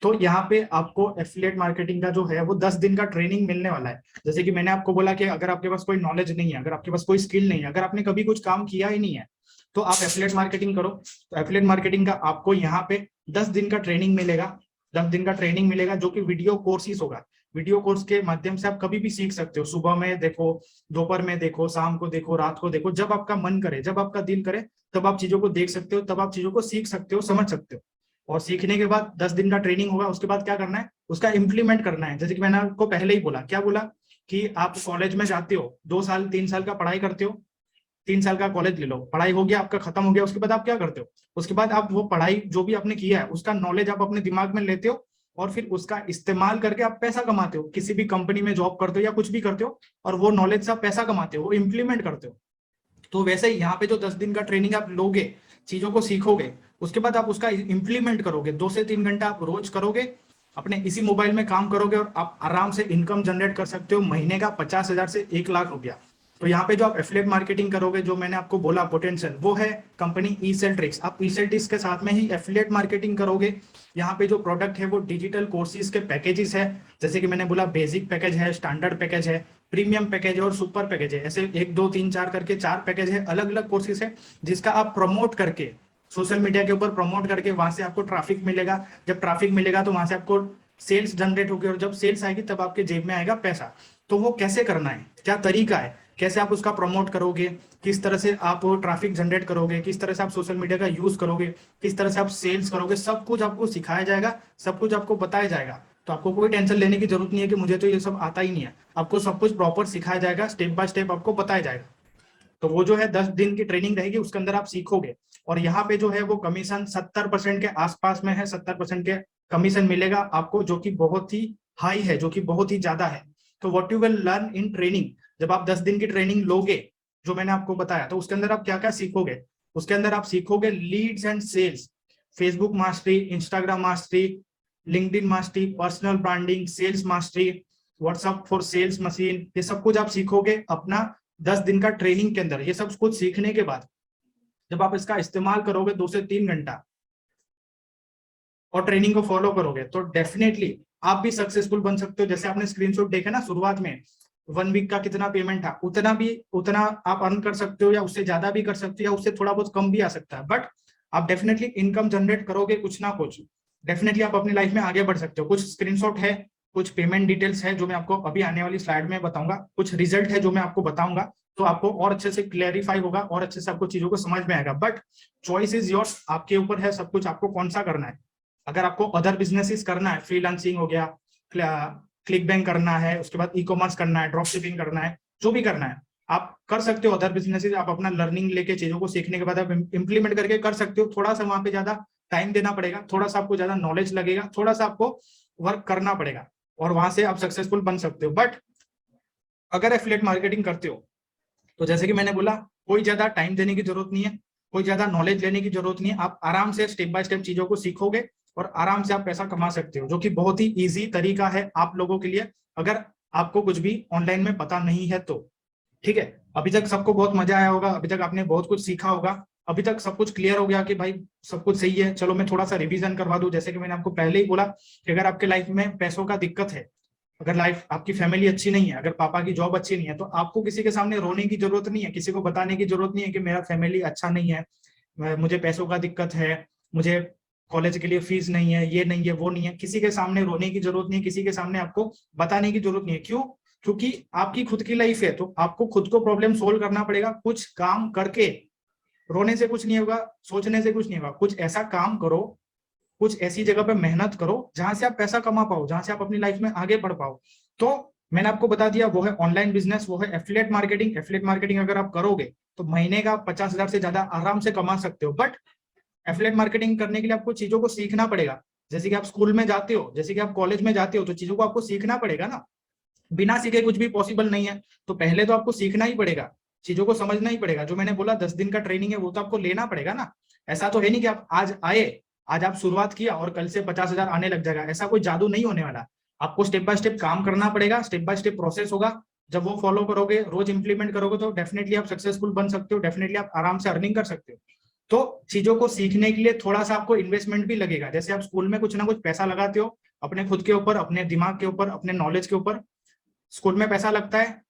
तो यहाँ पे आपको एफिलिएट मार्केटिंग का जो है वो 10 दिन का ट्रेनिंग मिलने वाला है। जैसे कि मैंने आपको बोला कि अगर आपके पास कोई नॉलेज नहीं है, अगर आपके पास कोई स्किल नहीं है, अगर आपने कभी कुछ काम किया ही नहीं है, तो आप एफिलिएट मार्केटिंग करो। तो एफिलिएट मार्केटिंग का आपको यहाँ पे 10 दिन का ट्रेनिंग मिलेगा। 10 दिन का ट्रेनिंग मिलेगा जो कि वीडियो कोर्सेज होगा। वीडियो कोर्स के माध्यम से आप कभी भी सीख सकते हो। सुबह में देखो, दोपहर में देखो, शाम को देखो, रात को देखो, जब आपका मन करे, जब आपका दिल करे, तब आप चीजों को देख सकते हो, तब आप चीजों को सीख सकते हो, समझ सकते हो। और सीखने के बाद 10 दिन का ट्रेनिंग होगा, उसके बाद क्या करना है, उसका इंप्लीमेंट करना है। जैसे कि मैंने आपको पहले ही बोला, क्या बोला कि आप कॉलेज में जाते हो, 2 साल 3 साल का पढ़ाई करते हो, 3 साल का कॉलेज ले लो, पढ़ाई हो गया आपका, खत्म हो गया, उसके बाद आप क्या करते हो? उसके बाद आप वो पढ़ाई जो भी आपने किया है उसका नॉलेज आप अपने दिमाग में लेते हो और फिर उसका इस्तेमाल करके आप पैसा कमाते हो। किसी भी कंपनी में जॉब करते हो या कुछ भी करते हो और वो नॉलेज से आप पैसा कमाते हो, वो इंप्लीमेंट करते हो। तो वैसे ही यहाँ पे जो 10 दिन का ट्रेनिंग आप लोगे, चीजों को सीखोगे, उसके बाद आप उसका इंप्लीमेंट करोगे। 2 से 3 घंटा आप रोज करोगे, अपने इसी मोबाइल में काम करोगे और आप आराम से इनकम जनरेट कर सकते हो महीने का 50,000 से 1 लाख रुपया। तो यहाँ पे जो आप एफिलिएट मार्केटिंग करोगे, जो मैंने आपको बोला पोटेंशियल, वो है कंपनी ईसेल ट्रिक्स। आप ईसेल ट्रिक्स के साथ में ही एफिलिएट मार्केटिंग करोगे। यहाँ पे जो प्रोडक्ट है वो डिजिटल कोर्सेज के पैकेजेस है, जैसे कि मैंने बोला बेसिक पैकेज है, स्टैंडर्ड पैकेज है, प्रीमियम पैकेज है और सुपर पैकेज है। ऐसे 1 2 3 4 करके 4 पैकेज है, अलग अलग कोर्सेज है, जिसका आप प्रमोट करके सोशल मीडिया के ऊपर प्रमोट करके वहां से आपको ट्रैफिक मिलेगा। जब ट्रैफिक मिलेगा तो वहां से आपको सेल्स जनरेट होगी, और जब सेल्स आएगी तब आपके जेब में आएगा पैसा। तो वो कैसे करना है, क्या तरीका है, कैसे आप उसका प्रमोट करोगे, किस तरह से आप ट्रैफिक जनरेट करोगे, किस तरह से आप सोशल मीडिया का यूज करोगे, किस तरह से आप सेल्स करोगे, सब कुछ आपको सिखाया जाएगा, सब कुछ आपको बताया जाएगा। तो आपको कोई टेंशन लेने की जरूरत नहीं है कि मुझे तो ये सब आता ही नहीं है। आपको सब कुछ प्रॉपर सिखाया जाएगा, स्टेप बाय स्टेप आपको बताया जाएगा। तो वो जो है 10 दिन की ट्रेनिंग रहेगी, उसके अंदर आप सीखोगे। और यहाँ पे जो है वो कमीशन 70% के आसपास में है, 70% के कमीशन मिलेगा आपको, जो कि बहुत ही हाई है, जो कि बहुत ही ज्यादा है। तो what you will learn in training, जब आप 10 दिन की ट्रेनिंग लोगे, जो मैंने आपको बताया, तो उसके अंदर आप क्या क्या सीखोगे। उसके अंदर आप सीखोगे leads and sales, Facebook mastery, Instagram mastery, LinkedIn mastery, personal branding, sales mastery, WhatsApp for sales machine, ये सब कुछ आप सीखोगे अपना 10 दिन का ट्रेनिंग के अंदर। ये सब कुछ सीखने के बाद जब आप इसका इस्तेमाल करोगे 2 से 3 घंटा और ट्रेनिंग को फॉलो करोगे, तो डेफिनेटली आप भी सक्सेसफुल बन सकते हो। जैसे आपने स्क्रीनशॉट देखा ना, शुरुआत में 1 वीक का कितना पेमेंट था, उतना आप अर्न कर सकते हो, या उससे ज्यादा भी कर सकते हो, या उससे थोड़ा बहुत कम भी आ सकता है। बट आप डेफिनेटली इनकम जनरेट करोगे कुछ ना कुछ, डेफिनेटली आप अपनी लाइफ में आगे बढ़ सकते हो। कुछ स्क्रीनशॉट है, कुछ पेमेंट डिटेल्स है जो मैं आपको अभी आने वाली स्लाइड में बताऊंगा, कुछ रिजल्ट है जो मैं आपको बताऊंगा, तो आपको और अच्छे से क्लैरिफाई होगा और अच्छे से आपको चीजों को समझ में आएगा। बट चॉइस इज योर्स, आपके ऊपर है सब कुछ, आपको कौन सा करना है। अगर आपको अदर बिजनेसेस करना है, फ्रीलांसिंग हो गया, क्लिक बैंक करना है, उसके बाद ई कॉमर्स करना है, ड्रॉप शिपिंग करना है, जो भी करना है आप कर सकते हो। अदर बिजनेसेस आप अपना लर्निंग लेके, चीजों को सीखने के बाद आप इंप्लीमेंट करके कर सकते हो। थोड़ा सा वहां पे ज्यादा टाइम देना पड़ेगा, थोड़ा सा आपको ज्यादा नॉलेज लगेगा, थोड़ा सा आपको वर्क करना पड़ेगा, और वहां से आप सक्सेसफुल बन सकते हो। बट अगर एफिलिएट मार्केटिंग करते हो, तो जैसे कि मैंने बोला, कोई ज्यादा टाइम देने की जरूरत नहीं है, कोई ज्यादा नॉलेज लेने की जरूरत नहीं है। आप आराम से स्टेप बाय स्टेप चीजों को सीखोगे और आराम से आप पैसा कमा सकते हो, जो कि बहुत ही इजी तरीका है आप लोगों के लिए, अगर आपको कुछ भी ऑनलाइन में पता नहीं है तो। ठीक है, अभी तक सबको बहुत मजा आया होगा, अभी तक आपने बहुत कुछ सीखा होगा, अभी तक सब कुछ क्लियर हो गया कि भाई सब कुछ सही है। चलो मैं थोड़ा सा रिवीजन करवा दूं। जैसे कि मैंने आपको पहले ही बोला कि अगर आपके लाइफ में पैसों का दिक्कत है, अगर लाइफ आपकी फैमिली अच्छी नहीं है, अगर पापा की जॉब अच्छी नहीं है, तो आपको किसी के सामने रोने की जरूरत नहीं है, किसी को बताने की जरूरत नहीं है कि मेरा फैमिली अच्छा नहीं है, मुझे पैसों का दिक्कत है, मुझे कॉलेज के लिए फीस नहीं है, ये नहीं है, वो नहीं है। किसी के सामने रोने की जरूरत नहीं है, किसी के सामने आपको बताने की जरूरत नहीं है। क्यों? क्योंकि आपकी खुद की लाइफ है, तो आपको खुद को प्रॉब्लम सोल्व करना पड़ेगा, कुछ काम करके। रोने से कुछ नहीं होगा, सोचने से कुछ नहीं होगा। कुछ ऐसा काम करो, कुछ ऐसी जगह पे मेहनत करो जहां से आप पैसा कमा पाओ, जहां से आप अपनी लाइफ में आगे बढ़ पाओ। तो मैंने आपको बता दिया, वो है ऑनलाइन बिजनेस, वो है एफिलिएट मार्केटिंग। एफिलिएट मार्केटिंग अगर आप करोगे तो महीने का 50,000 से ज्यादा आराम से कमा सकते हो। बट एफिलिएट मार्केटिंग करने के लिए आपको चीजों को सीखना पड़ेगा। जैसे कि आप स्कूल में जाते हो, जैसे कि आप कॉलेज में जाते हो, तो चीजों को आपको सीखना पड़ेगा ना। बिना सीखे कुछ भी पॉसिबल नहीं है। तो पहले तो आपको सीखना ही पड़ेगा, चीजों को समझना ही पड़ेगा। जो मैंने बोला 10 दिन का ट्रेनिंग है, वो तो आपको लेना पड़ेगा ना। ऐसा तो है नहीं कि आप आज आए, आज आप शुरुआत किया और कल से 50,000 आने लग जाएगा, ऐसा कोई जादू नहीं होने वाला। आपको स्टेप बाय स्टेप काम करना पड़ेगा, स्टेप बाय स्टेप प्रोसेस होगा। जब वो फॉलो करोगे, रोज इंप्लीमेंट करोगे, तो डेफिनेटली आप सक्सेसफुल बन सकते हो, डेफिनेटली आप आराम से अर्निंग कर सकते हो। तो चीजों को सीखने के लिए थोड़ा सा आपको इन्वेस्टमेंट भी लगेगा। जैसे आप स्कूल में कुछ ना कुछ पैसा लगाते हो अपने खुद के ऊपर, अपने दिमाग के ऊपर, अपने नॉलेज के ऊपर। स्कूल में पैसा लगता है,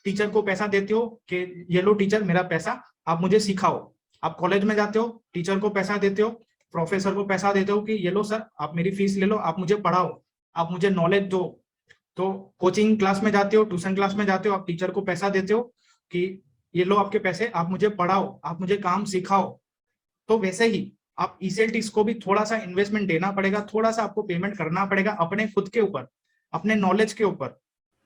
टीचर को पैसा देते हो कि ये लो टीचर मेरा पैसा, आप मुझे सिखाओ। आप कॉलेज में जाते हो, टीचर को पैसा देते हो, प्रोफेसर को पैसा देते हो कि ये लो सर आप मेरी फीस ले लो, आप मुझे पढ़ाओ, आप मुझे नॉलेज दो। तो कोचिंग क्लास में जाते हो, ट्यूशन क्लास में जाते हो, आप टीचर को पैसा देते हो कि ये लो आपके पैसे, आप मुझे पढ़ाओ, आप मुझे काम सिखाओ। तो वैसे ही आप ईसेलटिक्स को भी थोड़ा सा इन्वेस्टमेंट देना पड़ेगा, थोड़ा सा आपको पेमेंट करना पड़ेगा अपने खुद के ऊपर, अपने नॉलेज के ऊपर,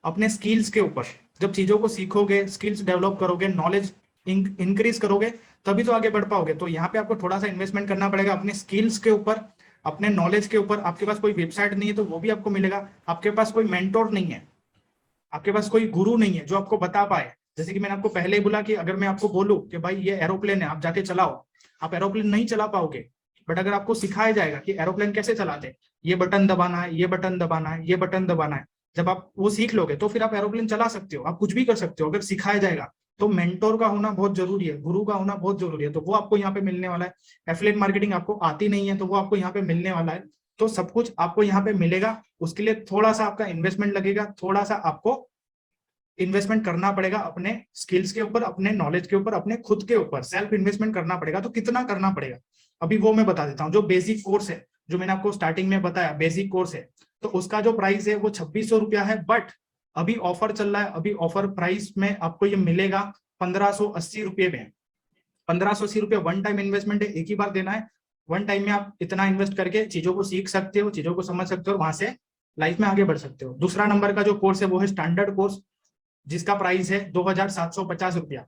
अपने स्किल्स के ऊपर। जब चीजों को सीखोगे, स्किल्स डेवलप करोगे, नॉलेज इंक्रीज करोगे, तभी तो आगे बढ़ पाओगे। तो यहाँ पे आपको थोड़ा सा इन्वेस्टमेंट करना पड़ेगा अपने स्किल्स के ऊपर, अपने नॉलेज के ऊपर। आपके पास कोई वेबसाइट नहीं है तो वो भी आपको मिलेगा। आपके पास कोई मेंटोर नहीं है, आपके पास कोई गुरु नहीं है जो आपको बता पाए। जैसे कि मैंने आपको पहले ही बोला कि अगर मैं आपको बोलूं कि भाई ये एरोप्लेन है, आप जाके चलाओ, आप एरोप्लेन नहीं चला पाओगे। बट अगर आपको सिखाया जाएगा कि एरोप्लेन कैसे चलाते, ये बटन दबाना है, ये बटन दबाना है, ये बटन दबाना है, जब आप वो सीख लोगे तो फिर आप एरोप्लेन चला सकते हो, आप कुछ भी कर सकते हो अगर सिखाया जाएगा। तो मेंटोर का होना बहुत जरूरी है, गुरु का होना बहुत जरूरी है, तो वो आपको यहाँ पे मिलने वाला है। एफिलिएट मार्केटिंग आपको आती नहीं है तो वो आपको यहाँ पे मिलने वाला है। तो सब कुछ आपको यहाँ पे मिलेगा, उसके लिए थोड़ा सा आपका इन्वेस्टमेंट लगेगा, थोड़ा सा आपको इन्वेस्टमेंट करना पड़ेगा अपने स्किल्स के ऊपर, अपने नॉलेज के ऊपर, अपने खुद के ऊपर सेल्फ इन्वेस्टमेंट करना पड़ेगा। तो कितना करना पड़ेगा अभी वो मैं बता देता हूँ। जो बेसिक कोर्स है, जो मैंने आपको स्टार्टिंग में बताया बेसिक कोर्स है, तो उसका जो प्राइस है वो 2600 रुपया है। बट अभी ऑफर चल रहा है, अभी ऑफर प्राइस में आपको ये मिलेगा 1580 रुपये में। 1580 रुपये वन टाइम इन्वेस्टमेंट है, एक ही बार देना है। वन टाइम में आप इतना इन्वेस्ट करके चीजों को सीख सकते हो, चीजों को समझ सकते हो, वहां से लाइफ में आगे बढ़ सकते हो। दूसरा नंबर का जो कोर्स है वो है स्टैंडर्ड कोर्स, जिसका प्राइस है 2750 रुपया।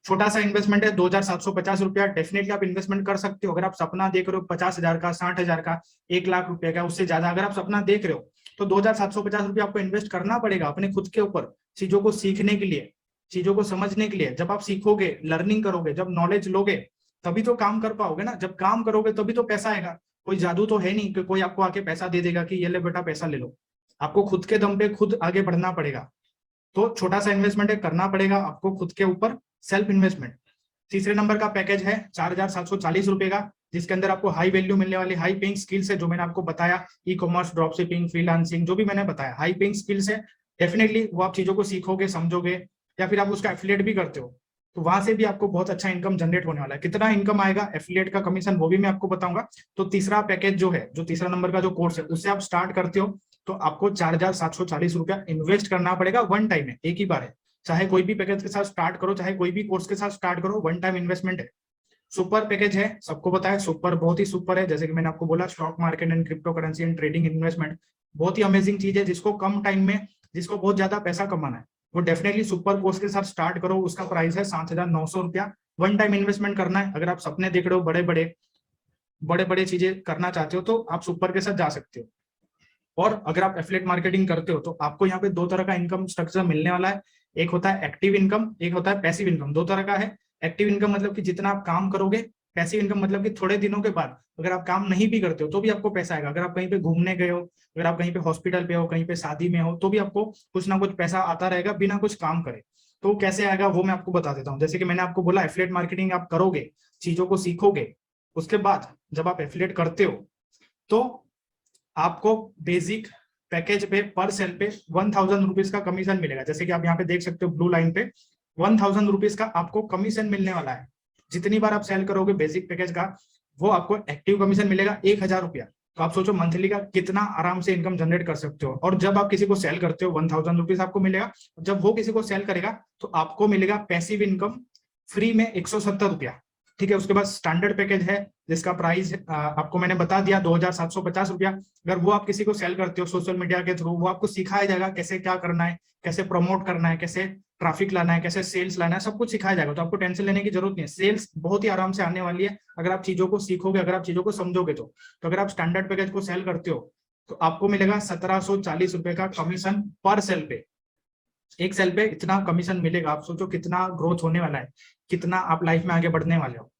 छोटा सा इन्वेस्टमेंट है 2750 रुपया। डेफिनेटली आप इन्वेस्टमेंट कर सकते हो। अगर आप सपना देख रहे हो 50,000 का, 60,000 का, 1 लाख रुपए का, उससे ज्यादा अगर आप सपना देख रहे हो तो 2750 रुपया आपको इन्वेस्ट करना पड़ेगा अपने खुद के ऊपर, चीजों को सीखने के लिए, चीजों को समझने के लिए। जब आप सीखोगे, लर्निंग करोगे, जब नॉलेज लोगे, तभी तो काम कर पाओगे ना। जब काम करोगे तभी तो पैसा आएगा। कोई जादू तो है नहीं कि कोई आपको आके पैसा दे देगा कि ये ले बेटा पैसा ले लो। आपको खुद के दम पे खुद आगे बढ़ना पड़ेगा। तो छोटा सा इन्वेस्टमेंट है, करना पड़ेगा आपको खुद के ऊपर, सेल्फ इन्वेस्टमेंट। तीसरे नंबर का पैकेज है 4740 रुपए का, जिसके अंदर आपको हाई वैल्यू मिलने वाली हाई पेइंग स्किल्स है, जो मैंने आपको बताया, e commerce, drop shipping, freelancing, जो भी मैंने बताया हाई पेइंग स्किल्स है। डेफिनेटली वो आप चीजों को सीखोगे, समझोगे, या फिर आप उसका एफिलिएट भी करते हो तो वहां से भी आपको बहुत अच्छा इनकम जनरेट होने वाला है। कितना इनकम आएगा एफिलिएट का कमीशन, वो भी मैं आपको बताऊंगा। तो तीसरा पैकेज जो है, जो तीसरा नंबर का जो कोर्स है, उससे आप स्टार्ट करते हो तो आपको 4740 रुपया इन्वेस्ट करना पड़ेगा वन टाइम में, एक ही बार है। चाहे कोई भी पैकेज के साथ स्टार्ट करो, चाहे कोई भी कोर्स के साथ स्टार्ट करो, वन टाइम इन्वेस्टमेंट है। सुपर पैकेज है, सबको पता है सुपर बहुत ही सुपर है। जैसे कि मैंने आपको बोला, stock market and crypto currency and trading investment बहुत ही अमेजिंग चीज है। जिसको कम टाइम में, जिसको बहुत ज्यादा पैसा कमाना है, वो डेफिनेटली सुपर कोर्स के साथ स्टार्ट करो। उसका प्राइस है 7900 रुपया। वन टाइम इन्वेस्टमेंट करना है। अगर आप सपने देख रहे हो, बड़े बड़े चीजें करना चाहते हो, तो आप सुपर के साथ जा सकते हो। और अगर आप एफिलिएट मार्केटिंग करते हो तो आपको यहाँ पे दो तरह का इनकम स्ट्रक्चर मिलने वाला है। एक होता है एक्टिव इनकम, एक होता है पैसिव इनकम। दो तरह का है। एक्टिव इनकम मतलब कि जितना आप काम करोगे, पैसिव इनकम मतलब कि थोड़े दिनों के बाद अगर आप काम नहीं भी करते हो तो भी आपको पैसा आएगा। अगर आप कहीं पे घूमने गए हो, अगर आप कहीं पे हॉस्पिटल पे हो, कहीं पे शादी में हो, तो भी आपको कुछ ना कुछ पैसा आता रहेगा बिना कुछ काम करे। तो कैसे आएगा वो मैं आपको बता देता हूँ। जैसे कि मैंने आपको बोला, एफिलिएट मार्केटिंग आप करोगे, चीजों को सीखोगे, उसके बाद जब आप एफिलिएट करते हो तो आपको बेसिक पैकेज पे पर सेल पे 1000 रुपीज का कमीशन मिलेगा। जैसे कि आप यहाँ पे देख सकते हो ब्लू लाइन पे 1000 रुपीज का आपको कमीशन मिलने वाला है। जितनी बार आप सेल करोगे बेसिक पैकेज का, वो आपको एक्टिव कमीशन मिलेगा 1000 रुपया। तो आप सोचो मंथली का कितना आराम से इनकम जनरेट कर सकते हो। और जब आप किसी को सेल करते हो 1000 रुपीज आपको मिलेगा। जब वो किसी को सेल करेगा तो आपको मिलेगा पैसिव इनकम फ्री में 170 रुपया। ठीक है। उसके बाद स्टैंडर्ड पैकेज है, जिसका प्राइस आपको मैंने बता दिया 2750 रुपया। अगर वो आप किसी को सेल करते हो सोशल मीडिया के थ्रू, वो आपको सिखाया जाएगा कैसे क्या करना है, कैसे प्रमोट करना है, कैसे ट्रैफिक लाना है, कैसे सेल्स लाना है, सब कुछ सिखाया जाएगा। तो आपको टेंशन लेने की जरूरत नहीं है। सेल्स बहुत ही आराम से आने वाली है अगर आप चीजों को सीखोगे, अगर आप चीजों को समझोगे। तो अगर आप स्टैंडर्ड पैकेज को सेल करते हो तो आपको मिलेगा 1740 रुपए का कमीशन पर सेल पे। एक सेल पे इतना कमीशन मिलेगा। आप सोचो कितना ग्रोथ होने वाला है, कितना आप लाइफ में आगे बढ़ने वाले हो।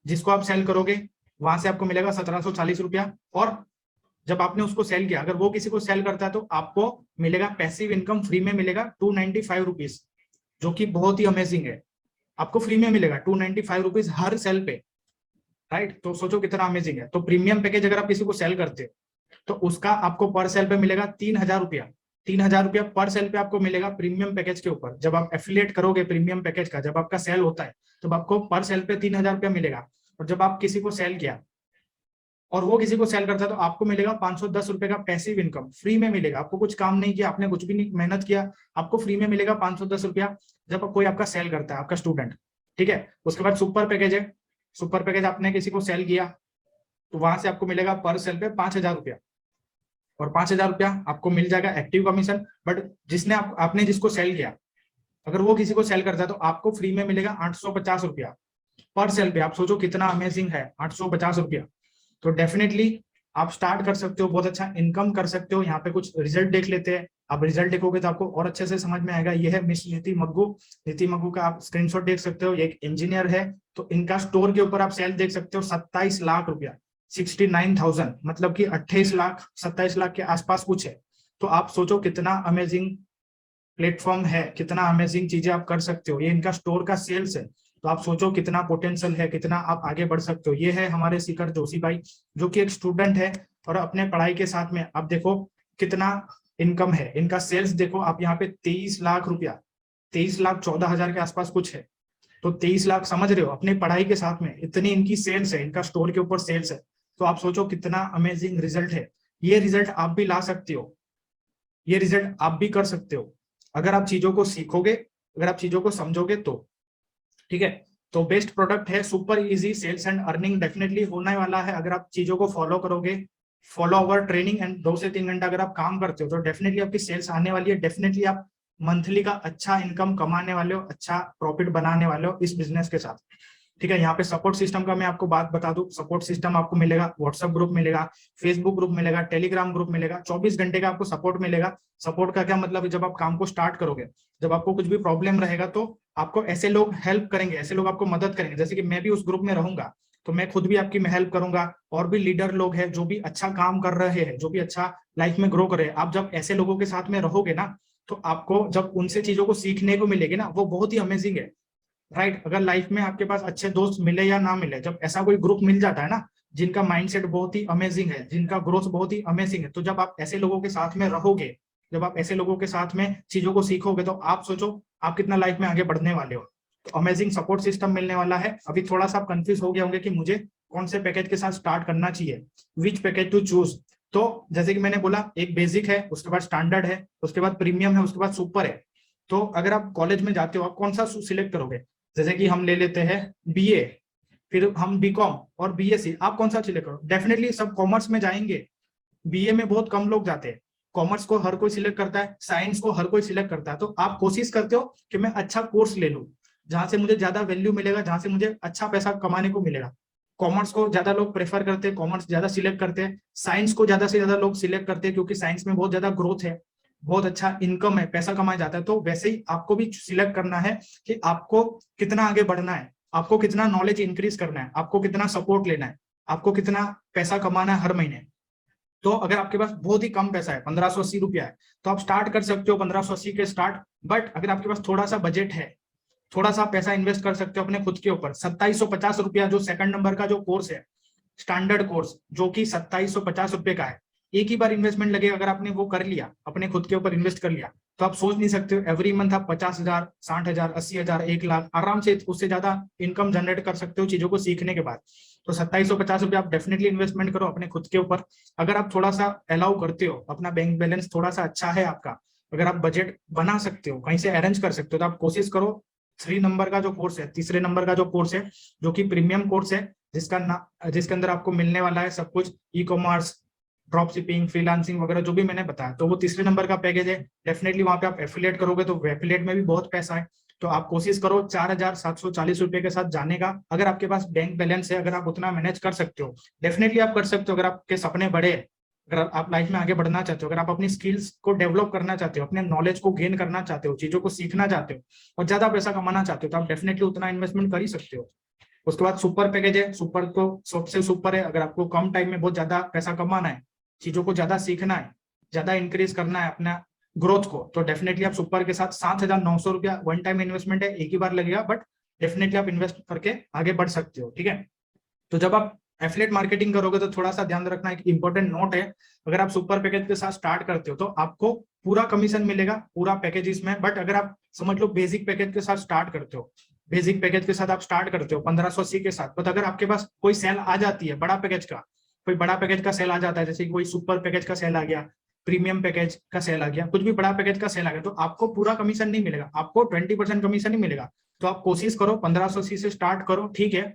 जिसको आप सेल करोगे वहां से आपको मिलेगा 1740 रुपया। और जब आपने उसको सेल किया, अगर वो किसी को सेल करता है तो आपको मिलेगा पैसिव इनकम फ्री में मिलेगा 295 रुपीज, जो कि बहुत ही अमेजिंग है। आपको फ्री में मिलेगा 295 रुपीज हर सेल पे, राइट। तो सोचो कितना अमेजिंग है। तो प्रीमियम पैकेज अगर आप किसी को सेल करते हो तो उसका आपको पर सेल पे मिलेगा 3000 रुपया। 3000 रुपया पर सेल पे आपको मिलेगा प्रीमियम पैकेज के ऊपर। जब आप एफिलिएट करोगे प्रीमियम पैकेज का, जब आपका सेल होता है तब आपको पर सेल पे 3000 रुपया मिलेगा। और जब आप किसी को सेल किया और वो किसी को सेल करता है तो आपको मिलेगा 510 रुपए का पैसिव इनकम फ्री में मिलेगा। आपको कुछ काम नहीं किया, आपने कुछ भी नहीं मेहनत किया, आपको फ्री में मिलेगा 510 रुपया जब कोई आपका सेल करता है, आपका स्टूडेंट। ठीक है। उसके बाद सुपर पैकेज है। सुपर पैकेज आपने किसी को सेल किया तो वहां से आपको मिलेगा पर सेल पे 5000 रुपया। और 5000 रुपया आपको मिल जाएगा एक्टिव कमीशन। बट जिसने आपने जिसको सेल किया, अगर वो किसी को सेल करता है तो आपको फ्री में मिलेगा 850 रुपया पर सेल पे। आप सोचो कितना अमेजिंग है, 850 रुपया। तो डेफिनेटली आप स्टार्ट कर सकते हो, बहुत अच्छा इनकम कर सकते हो। यहाँ पे कुछ रिजल्ट देख लेते हैं। आप रिजल्ट देखोगे तो आपको और अच्छे से समझ में आएगा। ये है मिस नीति मग्गू। नीति मग्गू का आप स्क्रीनशॉट देख सकते हो। ये एक इंजीनियर है। तो इनका स्टोर के ऊपर आप सेल देख सकते हो 27 लाख रुपया, 69,000, मतलब कि 28 लाख 27 लाख के आसपास कुछ है। तो आप सोचो कितना अमेजिंग प्लेटफॉर्म है, कितना अमेजिंग चीजें आप कर सकते हो, ये इनका स्टोर का सेल्स है। तो आप सोचो कितना पोटेंशियल है, कितना आप आगे बढ़ सकते हो। ये है हमारे शिखर जोशी भाई, जो कि एक स्टूडेंट है और अपने पढ़ाई के साथ में आप देखो कितना इनकम है इनका। सेल्स देखो आप यहाँ पे 23 लाख रुपया, 23,14,000 के आसपास कुछ है। तो 23 लाख, समझ रहे हो, अपने पढ़ाई के साथ में इतनी इनकी सेल्स है, इनका स्टोर के ऊपर सेल्स है। तो आप सोचो कितना अमेजिंग रिजल्ट है। ये रिजल्ट आप भी ला सकते हो, ये रिजल्ट आप भी कर सकते हो, अगर आप चीजों को सीखोगे, अगर आप चीजों को समझोगे तो। ठीक है, तो बेस्ट प्रोडक्ट है, super easy sales and earning definitely होने वाला है अगर आप चीजों को फॉलो करोगे। फॉलो अवर ट्रेनिंग एंड 2 से 3 घंटा अगर आप काम करते हो तो डेफिनेटली आपकी सेल्स आने वाली है। डेफिनेटली आप मंथली का अच्छा इनकम कमाने वाले हो, अच्छा प्रॉफिट बनाने वाले हो इस बिजनेस के साथ। ठीक है, यहाँ पे सपोर्ट सिस्टम का मैं आपको बात बता दूं। सपोर्ट सिस्टम आपको मिलेगा, व्हाट्सएप ग्रुप मिलेगा, फेसबुक ग्रुप मिलेगा, टेलीग्राम ग्रुप मिलेगा, 24 घंटे का आपको सपोर्ट मिलेगा। सपोर्ट का क्या मतलब है, जब आप काम को स्टार्ट करोगे, जब आपको कुछ भी प्रॉब्लम रहेगा तो आपको ऐसे लोग हेल्प करेंगे, ऐसे लोग आपको मदद करेंगे। जैसे कि मैं भी उस ग्रुप में रहूंगा तो मैं खुद भी आपकी हेल्प करूंगा, और भी लीडर लोग हैं जो भी अच्छा काम कर रहे हैं, जो भी अच्छा लाइफ में ग्रो कर रहे हैं। आप जब ऐसे लोगों के साथ में रहोगे ना, तो आपको जब उनसे चीजों को सीखने को मिलेगी ना, वो बहुत ही अमेजिंग है। राइट, अगर लाइफ में आपके पास अच्छे दोस्त मिले या ना मिले, जब ऐसा कोई ग्रुप मिल जाता है ना, जिनका माइंडसेट बहुत ही अमेजिंग है, जिनका ग्रोथ बहुत ही अमेजिंग है, तो जब आप ऐसे लोगों के साथ में रहोगे, जब आप ऐसे लोगों के साथ में चीजों को सीखोगे, तो आप सोचो आप कितना लाइफ में आगे बढ़ने वाले हो। तो अमेजिंग सपोर्ट सिस्टम मिलने वाला है। अभी थोड़ा सा आप कंफ्यूज हो गए होंगे कि मुझे कौन से पैकेज के साथ स्टार्ट करना चाहिए, विच पैकेज टू चूज। तो जैसे कि मैंने बोला, एक बेसिक है, उसके बाद स्टैंडर्ड है, उसके बाद प्रीमियम है, उसके बाद सुपर है। तो अगर आप कॉलेज में जाते हो, आप कौन सा सिलेक्ट करोगे? जैसे कि हम ले लेते हैं बीए, फिर हम बीकॉम और बीएससी, आप कौन सा सिलेक्ट करो? डेफिनेटली सब कॉमर्स में जाएंगे। बीए में बहुत कम लोग जाते हैं, कॉमर्स को हर कोई सिलेक्ट करता है, साइंस को हर कोई सिलेक्ट करता है। तो आप कोशिश करते हो कि मैं अच्छा कोर्स ले लूं, जहां से मुझे ज्यादा वैल्यू मिलेगा, जहां से मुझे अच्छा पैसा कमाने को मिलेगा। कॉमर्स को ज्यादा लोग प्रेफर करते हैं, कॉमर्स ज्यादा सिलेक्ट करते हैं। साइंस को ज्यादा से ज्यादा लोग सिलेक्ट करते हैं क्योंकि साइंस में बहुत ज्यादा ग्रोथ है, बहुत अच्छा इनकम है, पैसा कमाया जाता है। तो वैसे ही आपको भी सिलेक्ट करना है कि आपको कितना आगे बढ़ना है, आपको कितना नॉलेज इंक्रीज करना है, आपको कितना सपोर्ट लेना है, आपको कितना पैसा कमाना है हर महीने। तो अगर आपके पास बहुत ही कम पैसा है, 1580 रुपया है, तो आप स्टार्ट कर सकते हो 1580 के स्टार्ट। बट अगर आपके पास थोड़ा सा बजट है, थोड़ा सा पैसा इन्वेस्ट कर सकते हो अपने खुद के ऊपर। 2750 रुपया जो सेकंड नंबर का जो कोर्स है, स्टैंडर्ड कोर्स, जो कि 2750 रुपये का है। एक ही बार इन्वेस्टमेंट लगेगा, अगर आपने वो कर लिया, अपने खुद के ऊपर इन्वेस्ट कर लिया, तो आप सोच नहीं सकते हो एवरी मंथ आप 50,000, 60,000, 80,000, 1 लाख आराम से, उससे ज्यादा इनकम जनरेट कर सकते हो चीजों को सीखने के बाद। तो 2750 रुपये आप डेफिनेटली इन्वेस्टमेंट करो अपने खुद के ऊपर। अगर आप थोड़ा सा अलाउ करते हो, अपना बैंक बैलेंस थोड़ा सा अच्छा है आपका, अगर आप बजट बना सकते हो, कहीं से अरेंज कर सकते हो, तो आप कोशिश करो 3 नंबर का जो कोर्स है, तीसरे नंबर का जो कोर्स है, जो कि प्रीमियम कोर्स है, जिसके अंदर आपको मिलने वाला है सब कुछ, e commerce, drop shipping, freelancing वगैरह जो भी मैंने बताया। तो वो तीसरे नंबर का पैकेज है। डेफिनेटली वहां पे आप एफिलिएट करोगे तो एफिलिएट में भी बहुत पैसा है। तो आप कोशिश करो 4,740 रुपये के साथ जाने का। अगर आपके पास बैंक बैलेंस है, अगर आप उतना मैनेज कर सकते हो, डेफिनेटली आप कर सकते हो। अगर आपके सपने बड़े हैं, अगर आप लाइफ में आगे बढ़ना चाहते हो, अगर आप अपनी स्किल्स को डेवलप करना चाहते हो, अपने नॉलेज को गेन करना चाहते हो, चीजों को सीखना चाहते हो और ज्यादा पैसा कमाना चाहते हो, तो आप डेफिनेटली उतना इन्वेस्टमेंट कर ही सकते हो। उसके बाद सुपर पैकेज है, सुपर तो सबसे सुपर है। अगर आपको कम टाइम में बहुत ज्यादा पैसा कमाना है, चीजों को ज्यादा सीखना है, ज्यादा इंक्रीज करना है अपना ग्रोथ को, तो डेफिनेटली आप सुपर के साथ 7,900 रुपया वन टाइम इन्वेस्टमेंट है, एक ही बार लगेगा, बट डेफिनेटली आप इन्वेस्ट करके आगे बढ़ सकते हो। ठीक है, तो जब आप एफिलिएट मार्केटिंग करोगे तो थोड़ा सा ध्यान रखना, एक इंपॉर्टेंट नोट है, अगर आप सुपर पैकेज के साथ स्टार्ट करते हो तो आपको पूरा कमीशन मिलेगा, पूरा पैकेज इसमें। बट अगर आप समझ लो बेसिक पैकेज के साथ स्टार्ट करते हो, बेसिक पैकेज के साथ आप स्टार्ट करते हो 1580 के साथ, बट अगर आपके पास कोई सेल आ जाती है बड़ा पैकेज का, कोई बड़ा पैकेज का सेल आ जाता है, जैसे कोई सुपर पैकेज का सेल आ गया, प्रीमियम पैकेज का सेल आ गया, कुछ भी बड़ा पैकेज का सेल आ गया, तो आपको पूरा कमीशन नहीं मिलेगा, आपको 20% कमीशन ही मिलेगा। तो आप कोशिश करो 1580 से स्टार्ट करो, ठीक है,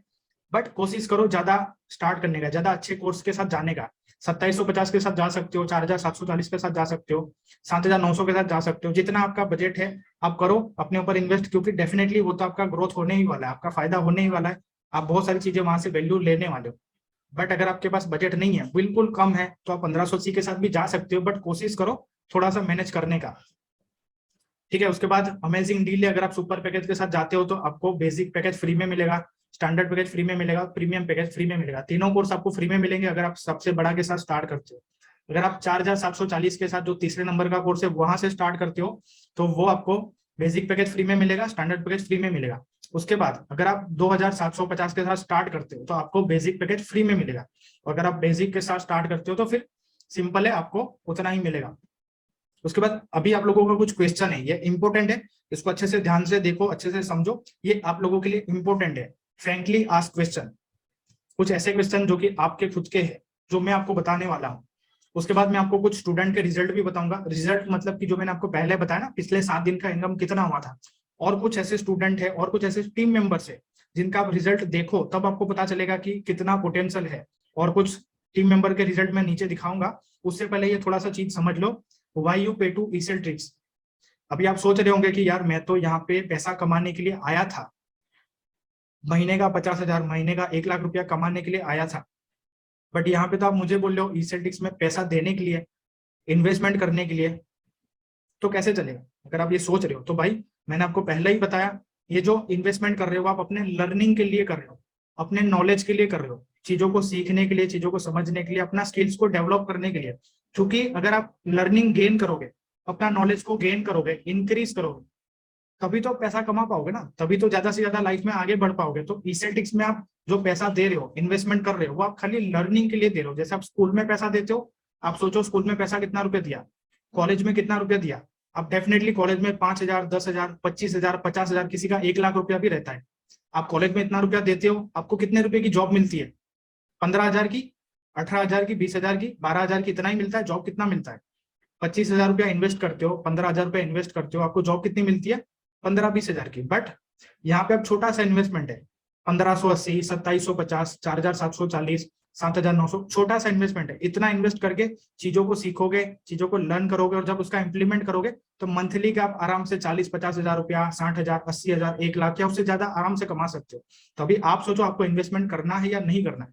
बट कोशिश करो ज्यादा स्टार्ट करने का, ज्यादा अच्छे कोर्स के साथ जाने का। 2750 के साथ जा सकते हो, 4,740 के साथ जा सकते हो, 7,900 के साथ जा सकते हो, जितना आपका बजट है आप करो अपने ऊपर इन्वेस्ट, क्योंकि डेफिनेटली वो तो आपका ग्रोथ होने ही वाला है, आपका फायदा होने ही वाला है, आप बहुत सारी चीजें वहां से वैल्यू लेने वाले हो। बट अगर आपके पास बजट नहीं है, बिल्कुल कम है, तो आप 1580 के साथ भी जा सकते हो, बट कोशिश करो थोड़ा सा मैनेज करने का। ठीक है, उसके बाद अमेजिंग डील है, अगर आप सुपर पैकेज के साथ जाते हो तो आपको बेसिक पैकेज फ्री में मिलेगा, स्टैंडर्ड पैकेज फ्री में मिलेगा, प्रीमियम पैकेज फ्री में मिलेगा, तीनों कोर्स आपको फ्री में मिलेंगे अगर आप सबसे बड़ा के साथ स्टार्ट करते हो। अगर आप 4740 के साथ जो तीसरे नंबर का कोर्स है वहां से स्टार्ट करते हो तो वो आपको बेसिक पैकेज फ्री में मिलेगा, स्टैंडर्ड पैकेज फ्री में मिलेगा। उसके बाद अगर आप 2750 के साथ स्टार्ट करते हो तो आपको बेसिक पैकेज फ्री में मिलेगा। और अगर आप बेसिक के साथ स्टार्ट करते हो तो फिर सिंपल है, आपको उतना ही मिलेगा। उसके बाद अभी आप लोगों का कुछ क्वेश्चन है, ये इंपॉर्टेंट है, इसको अच्छे से ध्यान से देखो, अच्छे से समझो, ये आप लोगों के लिए इंपॉर्टेंट है। फ्रेंकली आस्क क्वेश्चन, कुछ ऐसे क्वेश्चन जो कि आपके खुद के हैं, जो मैं आपको बताने वाला हूँ। उसके बाद मैं आपको कुछ स्टूडेंट के रिजल्ट भी बताऊंगा। रिजल्ट मतलब कि जो मैंने आपको पहले बताया ना, पिछले 7 दिन का इनकम कितना हुआ था। और कुछ ऐसे स्टूडेंट है और कुछ ऐसे टीम मेंबर्स है जिनका आप रिजल्ट देखो तब आपको पता चलेगा कि कितना पोटेंशियल है। और कुछ टीम मेंबर के रिजल्ट मैं नीचे दिखाऊंगा। उससे पहले ये थोड़ा सा चीज समझ लो, व्हाई यू पे टू ईसेल ट्रिक्स। अभी आप सोच रहे होंगे कि यार मैं तो यहाँ पे पैसा कमाने के लिए आया था, महीने का 50,000, महीने का 1 लाख रुपया कमाने के लिए आया था, बट यहाँ पे तो आप मुझे बोल रहे हो ईसेल्टिक्स में पैसा देने के लिए, इन्वेस्टमेंट करने के लिए, तो कैसे चलेगा। अगर आप ये सोच रहे हो तो भाई मैंने आपको पहले ही बताया, ये जो इन्वेस्टमेंट कर रहे हो आप अपने लर्निंग के लिए कर रहे हो, अपने नॉलेज के लिए कर रहे हो, चीजों को सीखने के लिए, चीजों को समझने के लिए, अपना स्किल्स को डेवलप करने के लिए। क्योंकि अगर आप लर्निंग गेन करोगे, अपना नॉलेज को गेन करोगे, इंक्रीज करोगे, तभी तो पैसा कमा पाओगे ना, तभी तो ज्यादा से ज्यादा लाइफ में आगे बढ़ पाओगे। तो ईसेल्टिक्स में आप जो पैसा दे रहे हो, इन्वेस्टमेंट कर रहे हो, वो आप खाली लर्निंग के लिए दे रहे हो। जैसे आप स्कूल में पैसा देते हो, आप सोचो स्कूल में पैसा कितना रुपया दिया, कॉलेज में कितना रुपया दिया। अब डेफिनेटली कॉलेज में 5,000, 10,000, 25,000, 50,000, किसी का 1 लाख रुपया भी रहता है। आप कॉलेज में इतना रुपया देते हो, आपको कितने रुपए की जॉब मिलती है? 15,000 की, 18,000 की, 20,000 की, 12,000 की, इतना ही मिलता है। जॉब कितना मिलता है? 25,000 रुपया इन्वेस्ट करते हो, 15,000 रुपया इन्वेस्ट करते हो, आपको जॉब कितनी मिलती है? 15-20,000 की। बट यहाँ पे अब छोटा सा इन्वेस्टमेंट है, 1580, 2750, 4,740, 7,900, छोटा सा इन्वेस्टमेंट है। इतना इन्वेस्ट करके चीजों को सीखोगे, चीजों को लर्न करोगे, और जब उसका इंप्लीमेंट करोगे तो मंथली का आप आराम से 40-50,000 रुपया, 60,000, 80,000, 1 लाख या उससे ज्यादा आराम से कमा सकते हो। तो अभी आप सोचो आपको इन्वेस्टमेंट करना है या नहीं करना है।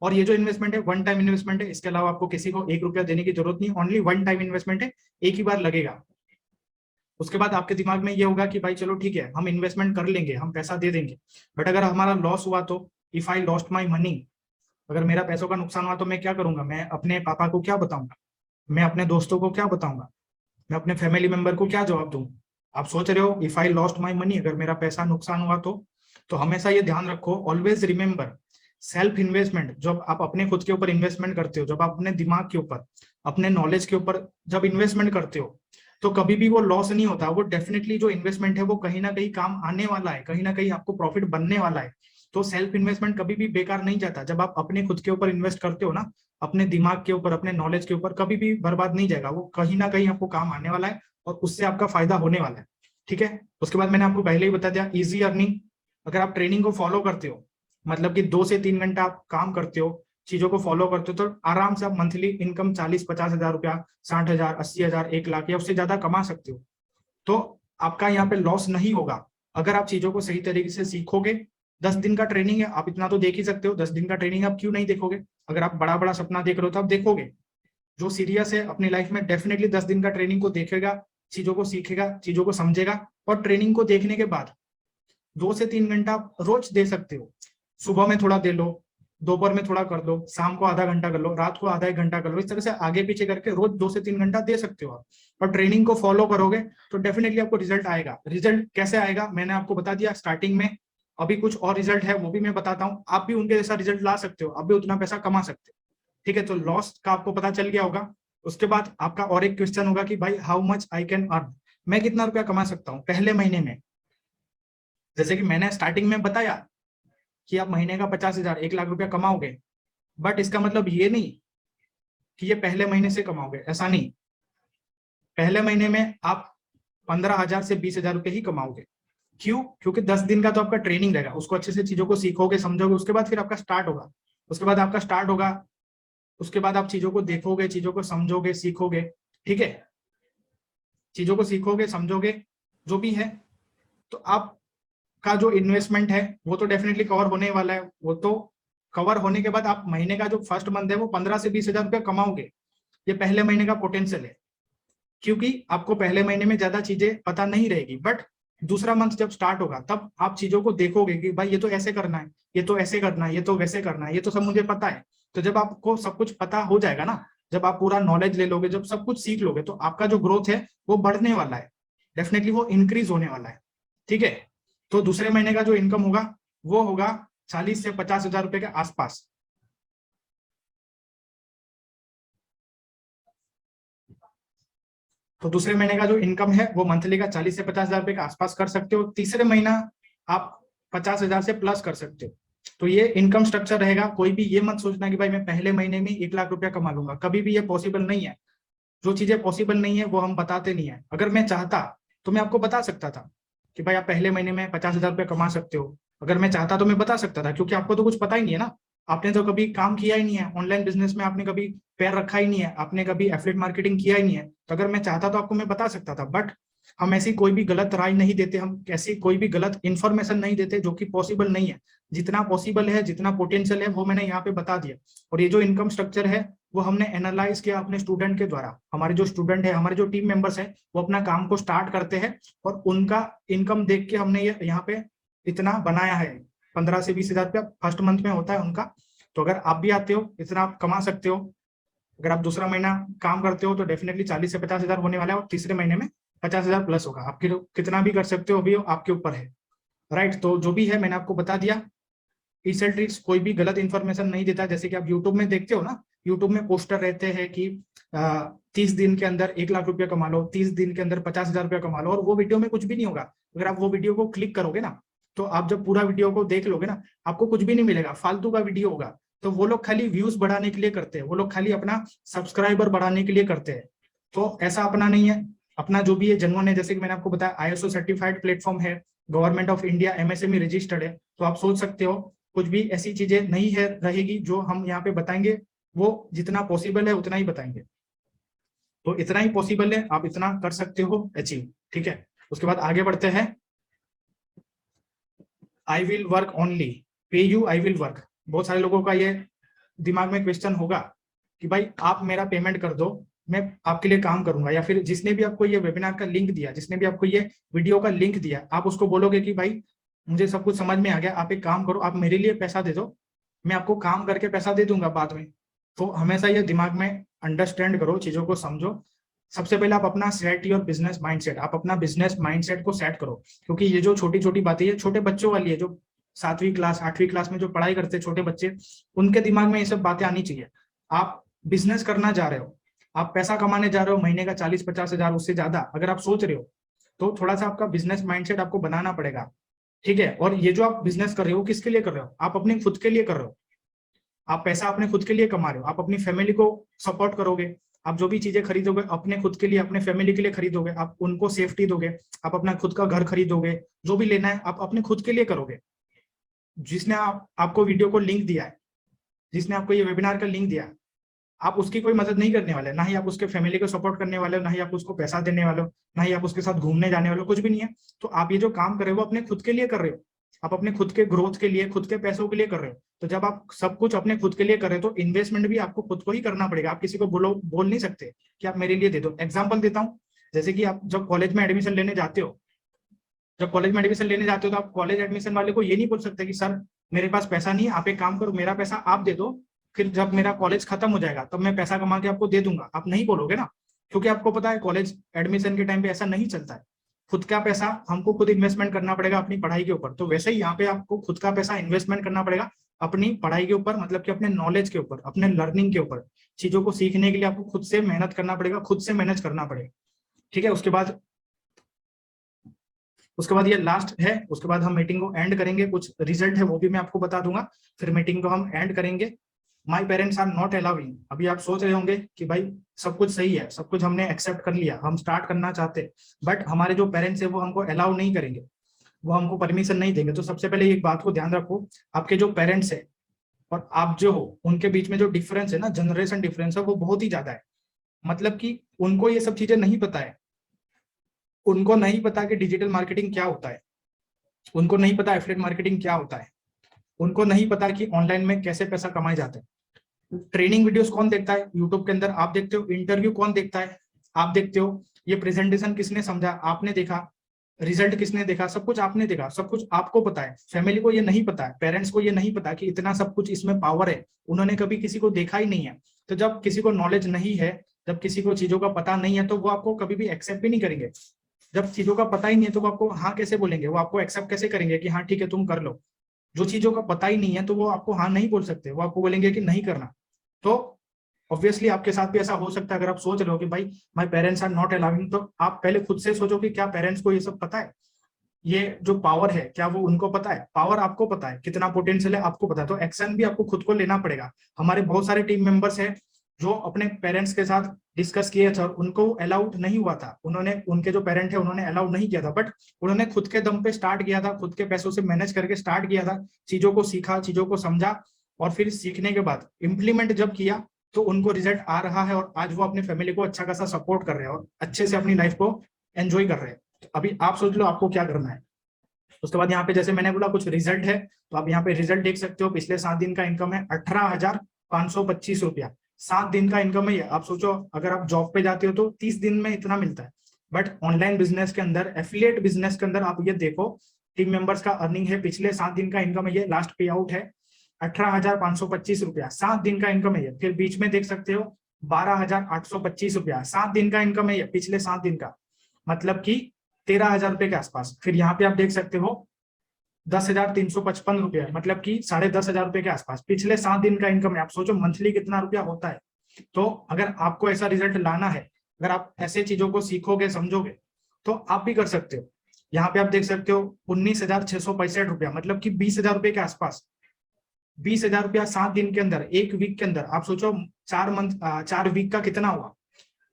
और ये जो इन्वेस्टमेंट है वन टाइम इन्वेस्टमेंट है, इसके अलावा आपको किसी को 1 रुपया देने की जरूरत नहीं, ओनली वन टाइम इन्वेस्टमेंट है, एक ही बार लगेगा। उसके बाद आपके दिमाग में ये होगा कि भाई चलो ठीक है, हम इन्वेस्टमेंट कर लेंगे, हम पैसा दे देंगे, बट अगर हमारा लॉस हुआ तो, if I lost my money, अगर मेरा पैसों का नुकसान हुआ तो मैं क्या करूंगा? मैं अपने पापा को क्या बताऊंगा? मैं अपने दोस्तों को क्या बताऊंगा? मैं अपने फैमिली मेंबर को क्या जवाब दूंगा? आप सोच रहे हो if I lost my money, अगर मेरा पैसा नुकसान हुआ तो हमेशा ये ध्यान रखो, ऑलवेज रिमेंबर, सेल्फ इन्वेस्टमेंट, जब आप अपने खुद के ऊपर इन्वेस्टमेंट करते हो, जब आप अपने दिमाग के ऊपर, अपने नॉलेज के ऊपर जब इन्वेस्टमेंट करते हो, तो कभी भी वो लॉस नहीं होता। वो डेफिनेटली जो इन्वेस्टमेंट है वो कहीं ना कहीं काम आने वाला है, कहीं ना कहीं आपको प्रॉफिट बनने वाला है। तो सेल्फ इन्वेस्टमेंट कभी भी बेकार नहीं जाता। जब आप अपने खुद के ऊपर इन्वेस्ट करते हो ना, अपने दिमाग के ऊपर, अपने नॉलेज के ऊपर, कभी भी बर्बाद नहीं जाएगा, वो कहीं ना कहीं आपको काम आने वाला है और उससे आपका फायदा होने वाला है। ठीक है। उसके बाद मैंने आपको पहले ही बता दिया, इजी अर्निंग। अगर आप ट्रेनिंग को फॉलो करते हो, मतलब कि 2 से 3 घंटा आप काम करते हो, चीजों को फॉलो करते हो, तो आराम से आप मंथली इनकम 40-50,000 रुपया, 60,000, 80,000, 1 लाख या उससे ज्यादा कमा सकते हो। तो आपका यहाँ पे लॉस नहीं होगा अगर आप चीजों को सही तरीके से सीखोगे। 10 दिन का ट्रेनिंग है, आप इतना तो देख ही सकते हो। 10 दिन का ट्रेनिंग आप क्यों नहीं देखोगे? अगर आप बड़ा बड़ा सपना देख रहे हो तो आप देखोगे। जो सीरियस है अपनी लाइफ में, डेफिनेटली 10 दिन का ट्रेनिंग को देखेगा, चीजों को सीखेगा, चीजों को समझेगा। और ट्रेनिंग को देखने के बाद 2 से 3 घंटा आप रोज दे सकते हो। सुबह में थोड़ा दे लो, दोपहर में थोड़ा कर लो, शाम को आधा घंटा कर लो, रात को आधा 1 घंटा कर लो। इस तरह से आगे पीछे करके रोज 2 से 3 घंटा दे सकते हो आप। और ट्रेनिंग को फॉलो करोगे तो डेफिनेटली आपको रिजल्ट आएगा। रिजल्ट कैसे आएगा मैंने आपको बता दिया स्टार्टिंग में। अभी कुछ और रिजल्ट है वो भी मैं बताता हूँ, आप भी उनके जैसा रिजल्ट ला सकते हो, आप भी उतना पैसा कमा सकते हो। ठीक है, तो लॉस का आपको पता चल गया होगा। उसके बाद आपका और एक क्वेश्चन होगा कि भाई how much I can earn, मैं कितना रुपया कमा सकता हूँ पहले महीने में। जैसे कि मैंने स्टार्टिंग में बताया कि आप महीने का 50,000, 1 लाख रुपया कमाओगे, बट इसका मतलब ये नहीं कि ये पहले महीने से कमाओगे, ऐसा नहीं। पहले महीने में आप 15,000 से 20,000 रुपये ही कमाओगे। क्यों? क्योंकि 10 दिन का तो आपका ट्रेनिंग रहेगा, उसको अच्छे से चीजों को सीखोगे, समझोगे, उसके बाद फिर आपका स्टार्ट होगा। उसके बाद आपका स्टार्ट होगा, उसके बाद आप चीजों को देखोगे, चीजों को समझोगे, सीखोगे। ठीक है, चीजों को सीखोगे, समझोगे, जो भी है, तो आप का जो इन्वेस्टमेंट है वो तो डेफिनेटली कवर होने वाला है। वो तो कवर होने के बाद आप महीने का जो फर्स्ट मंथ है वो 15 से 20,000 रुपया कमाओगे। ये पहले महीने का पोटेंशियल है, क्योंकि आपको पहले महीने में ज्यादा चीजें पता नहीं रहेगी। बट दूसरा मंथ जब स्टार्ट होगा तब आप चीजों को देखोगे कि भाई ये तो ऐसे करना है, ये तो ऐसे करना है, ये तो वैसे करना है, ये तो सब मुझे पता है। तो जब आपको सब कुछ पता हो जाएगा ना, जब आप पूरा नॉलेज ले लोगे, जब सब कुछ सीख लोगे, तो आपका जो ग्रोथ है वो बढ़ने वाला है, डेफिनेटली वो इंक्रीज होने वाला है। ठीक है, तो दूसरे महीने का जो इनकम होगा वो होगा 40 से 50 हजार रुपए के आसपास। तो दूसरे महीने का जो इनकम है वो मंथली का 40 से 50 हजार रुपए के आसपास कर सकते हो। तीसरे महीना आप 50 हजार से प्लस कर सकते हो। तो ये इनकम स्ट्रक्चर रहेगा। कोई भी ये मत सोचना कि भाई मैं पहले महीने में 1 लाख रुपया कमा लूंगा, कभी भी ये पॉसिबल नहीं है। जो चीजें पॉसिबल नहीं है वो हम बताते नहीं है। अगर मैं चाहता तो मैं आपको बता सकता था कि भाई आप पहले महीने में 50 हजार रुपये कमा सकते हो। अगर मैं चाहता तो मैं बता सकता था, क्योंकि आपको तो कुछ पता ही नहीं है ना। आपने तो कभी काम किया ही नहीं है ऑनलाइन बिजनेस में, आपने कभी पैर रखा ही नहीं है, आपने कभी एफिलिएट मार्केटिंग किया ही नहीं है। तो अगर मैं चाहता तो आपको मैं बता सकता था, बट हम ऐसी कोई भी गलत राय नहीं देते, हम ऐसी कोई भी गलत इन्फॉर्मेशन नहीं देते जो कि पॉसिबल नहीं है। जितना पॉसिबल है, जितना पोटेंशियल है, वो मैंने यहाँ पे बता दिया। और ये जो इनकम स्ट्रक्चर है वो हमने एनालाइज किया अपने स्टूडेंट के द्वारा। हमारे जो स्टूडेंट है, हमारे जो टीम मेंबर्स है, वो अपना काम को स्टार्ट करते हैं और उनका इनकम देख के हमने ये यहाँ पे इतना बनाया है। 15 से 20 हजार रुपया फर्स्ट मंथ में होता है उनका। तो अगर आप भी आते हो, इतना आप कमा सकते हो। अगर आप दूसरा महीना काम करते हो तो डेफिनेटली 40 से 50 हजार होने वाला है, और तीसरे महीने में 50 हजार प्लस होगा। आप कितना भी कर सकते हो, अभी आपके ऊपर है। राइट, तो जो भी है मैंने आपको बता दिया। ईसेल ट्रिक्स कोई भी गलत इन्फॉर्मेशन नहीं देता। जैसे कि आप यूट्यूब में देखते हो ना, यूट्यूब में पोस्टर रहते हैं कि 30 दिन के अंदर 1 लाख रुपया कमा लो, 30 दिन के अंदर 50 हजार रुपया कमा लो, और वो वीडियो में कुछ भी नहीं होगा। अगर आप वो वीडियो को क्लिक करोगे ना, तो आप जब पूरा वीडियो को देख लोगे ना, आपको कुछ भी नहीं मिलेगा, फालतू का वीडियो होगा। तो वो लोग खाली व्यूज बढ़ाने के लिए करते हैं, वो लोग खाली अपना सब्सक्राइबर बढ़ाने के लिए करते हैं। तो ऐसा अपना नहीं है। अपना जो भी है जेन्युइन है। जैसे कि मैंने आपको बताया, ISO सर्टिफाइड प्लेटफॉर्म है, government of India MSME registered है। तो आप सोच सकते हो कुछ भी ऐसी चीजें नहीं है रहेगी जो हम यहाँ पे बताएंगे, वो जितना पॉसिबल है उतना ही बताएंगे। तो इतना ही पॉसिबल है, आप इतना कर सकते हो अचीव। ठीक है, उसके बाद आगे बढ़ते हैं। आई विल वर्क ओनली, पे यू आई विल वर्क। बहुत सारे लोगों का ये दिमाग में क्वेश्चन होगा कि भाई आप मेरा पेमेंट कर दो, मैं आपके लिए काम करूंगा। या फिर जिसने भी आपको ये वेबिनार का लिंक दिया, जिसने भी आपको ये वीडियो का लिंक दिया, आप उसको बोलोगे कि भाई मुझे सब कुछ समझ में आ गया, आप एक काम करो, आप मेरे लिए पैसा दे दो, मैं आपको काम करके पैसा दे दूंगा बाद में। तो हमेशा ये दिमाग में अंडरस्टैंड करो, चीजों को समझो। सबसे पहले आप अपना सेट योर बिजनेस माइंडसेट, आप अपना बिजनेस माइंडसेट को सेट करो। क्योंकि ये जो छोटी छोटी बातें, ये छोटे बच्चों वाली है, जो 7वीं क्लास 8वीं क्लास में जो पढ़ाई करते हैं छोटे बच्चे, उनके दिमाग में ये सब बातें आनी चाहिए। आप बिजनेस करना जा रहे हो, आप पैसा कमाने जा रहे हो महीने का 40-50 हजार, उससे ज्यादा अगर आप सोच रहे हो, तो थोड़ा सा आपका बिजनेस माइंडसेट आपको बनाना पड़ेगा। ठीक है, और ये जो आप बिजनेस कर रहे हो, किसके लिए कर रहे हो? आप अपने खुद के लिए कर रहे हो। आप पैसा अपने खुद के लिए कमा रहे हो, आप अपनी फैमिली को सपोर्ट करोगे। आप जो भी चीजें खरीदोगे अपने खुद के लिए, अपने फैमिली के लिए खरीदोगे, आप उनको सेफ्टी दोगे। आप अपना खुद का घर खरीदोगे, जो भी लेना है आप अपने खुद के लिए करोगे। जिसने आपको वीडियो को लिंक दिया है, जिसने आपको ये वेबिनार का लिंक दिया है, आप उसकी कोई मदद नहीं करने वाले, ना ही आप उसके फैमिली को सपोर्ट करने वाले हो, ना ही आप उसको पैसा देने वाले हो, ना ही आप उसके साथ घूमने जाने वाले हो, कुछ भी नहीं है। तो आप ये जो काम कर रहे हो अपने खुद के लिए कर रहे हो, आप अपने खुद के ग्रोथ के लिए, खुद के पैसों के लिए कर रहे हो। तो जब आप सब कुछ अपने खुद के लिए कर रहे हो, तो इन्वेस्टमेंट भी आपको खुद को ही करना पड़ेगा। आप किसी को बोल नहीं सकते कि आप मेरे लिए दे दो। एग्जाम्पल देता हूँ, जैसे कि आप जब कॉलेज में एडमिशन लेने जाते हो, जब कॉलेज में एडमिशन लेने जाते हो, तो आप कॉलेज एडमिशन वाले को ये नहीं बोल सकते कि सर मेरे पास पैसा नहीं है, आप एक काम करो मेरा पैसा आप दे दो, फिर जब मेरा कॉलेज खत्म हो जाएगा तब मैं पैसा कमा के आपको दे दूंगा। आप नहीं बोलोगे ना, क्योंकि आपको पता है कॉलेज एडमिशन के टाइम पे ऐसा नहीं चलता है। खुद का पैसा हमको खुद इन्वेस्टमेंट करना पड़ेगा अपनी पढ़ाई के ऊपर। तो वैसे ही यहाँ पे आपको खुद का पैसा इन्वेस्टमेंट करना पड़ेगा अपनी पढ़ाई के ऊपर, मतलब कि अपने नॉलेज के ऊपर, अपने लर्निंग के ऊपर। चीजों को सीखने के लिए आपको खुद से मेहनत करना पड़ेगा, खुद से मैनेज करना पड़ेगा। ठीक है, उसके बाद ये लास्ट है। उसके बाद हम मीटिंग को एंड करेंगे, कुछ रिजल्ट है वो भी मैं आपको बता दूंगा, फिर मीटिंग को हम एंड करेंगे। My parents are not allowing. अभी आप सोच रहे होंगे कि भाई सब कुछ सही है, सब कुछ हमने एक्सेप्ट कर लिया, हम स्टार्ट करना चाहते हैं, बट हमारे जो पेरेंट्स है वो हमको अलाउ नहीं करेंगे, वो हमको परमिशन नहीं देंगे। तो सबसे पहले एक बात को ध्यान रखो, आपके जो पेरेंट्स है और आप जो हो, उनके बीच में जो डिफरेंस है ना, जनरेशन डिफरेंस है, वो बहुत ही ज्यादा है। मतलब कि उनको ये सब चीजें नहीं पता है। उनको नहीं पता कि डिजिटल मार्केटिंग क्या होता है, उनको नहीं पता एफिलिएट मार्केटिंग क्या होता है, उनको नहीं पता कि ऑनलाइन में कैसे पैसा कमाए जाते हैं। ट्रेनिंग वीडियोस कौन देखता है यूट्यूब के अंदर? आप देखते हो। इंटरव्यू कौन देखता है? आप देखते हो। ये प्रेजेंटेशन किसने समझा? आपने देखा। रिजल्ट किसने देखा? सब कुछ आपने देखा, सब कुछ आपको पता है। फैमिली को ये नहीं पता है, पेरेंट्स को ये नहीं पता कि इतना सब कुछ इसमें पावर है, उन्होंने कभी किसी को देखा ही नहीं है। तो जब किसी को नॉलेज नहीं है, जब किसी को चीजों का पता नहीं है, तो वो आपको कभी भी एक्सेप्ट भी नहीं करेंगे। जब चीजों का पता ही नहीं है तो वो आपको हाँ कैसे बोलेंगे, वो आपको एक्सेप्ट कैसे करेंगे कि हाँ ठीक है तुम कर लो। जो चीजों का पता ही नहीं है तो वो आपको हाँ नहीं बोल सकते, वो आपको बोलेंगे कि नहीं करना। तो ऑब्वियसली आपके साथ भी ऐसा हो सकता है। अगर आप सोच रहे हो कि भाई my parents are not allowing, तो आप पहले खुद से सोचो कि क्या पेरेंट्स को ये सब पता है, ये जो पावर है क्या वो उनको पता है? पावर आपको पता है, कितना पोटेंशियल है आपको पता है, तो एक्शन भी आपको खुद को लेना पड़ेगा। हमारे बहुत सारे टीम मेंबर्स हैं जो अपने पेरेंट्स के साथ डिस्कस किए थे और उनको अलाउड नहीं हुआ था, उन्होंने, उनके जो पेरेंट है उन्होंने अलाउड नहीं किया था, बट उन्होंने खुद के दम पे स्टार्ट किया था, खुद के पैसों से मैनेज करके स्टार्ट किया था, चीजों को सीखा, चीजों को समझा, और फिर सीखने के बाद इम्प्लीमेंट जब किया तो उनको रिजल्ट आ रहा है, और आज वो अपनी फैमिली को अच्छा खासा सपोर्ट कर रहे हैं और अच्छे से अपनी लाइफ को एंजॉय कर रहे हैं। तो अभी आप सोच लो आपको क्या करना है। उसके बाद यहाँ पे जैसे मैंने बोला कुछ रिजल्ट है, तो आप यहाँ पे रिजल्ट देख सकते हो। पिछले 7 दिन का इनकम है 18,525 रुपया, 7 दिन का इनकम है ये। आप सोचो अगर आप जॉब पे जाते हो तो 30 दिन में इतना मिलता है, बट ऑनलाइन बिजनेस के अंदर, एफिलिएट बिजनेस के अंदर आप ये देखो, टीम मेंबर्स का अर्निंग है, पिछले 7 दिन का इनकम है ये, लास्ट पे आउट है 18,525 रुपया, 7 दिन का इनकम है ये। फिर बीच में देख सकते हो 12,825 रुपया, 7 दिन का इनकम है ये, पिछले 7 दिन का, मतलब कि 13,000 रुपए के आसपास। फिर यहाँ पे आप देख सकते हो 10,355 रुपया, मतलब कि 10,500 रुपए के आसपास, पिछले 7 दिन का इनकम है। आप सोचो मंथली कितना रुपया होता है। तो अगर आपको ऐसा रिजल्ट लाना है, अगर आप ऐसे चीजों को सीखोगे, समझोगे, तो आप भी कर सकते हो। यहाँ पे आप देख सकते हो 19,665 रुपया, मतलब कि 20,000 रुपए के आसपास, 20,000 रुपया 7 दिन के अंदर, एक वीक के अंदर। आप सोचो 4 वीक का कितना हुआ,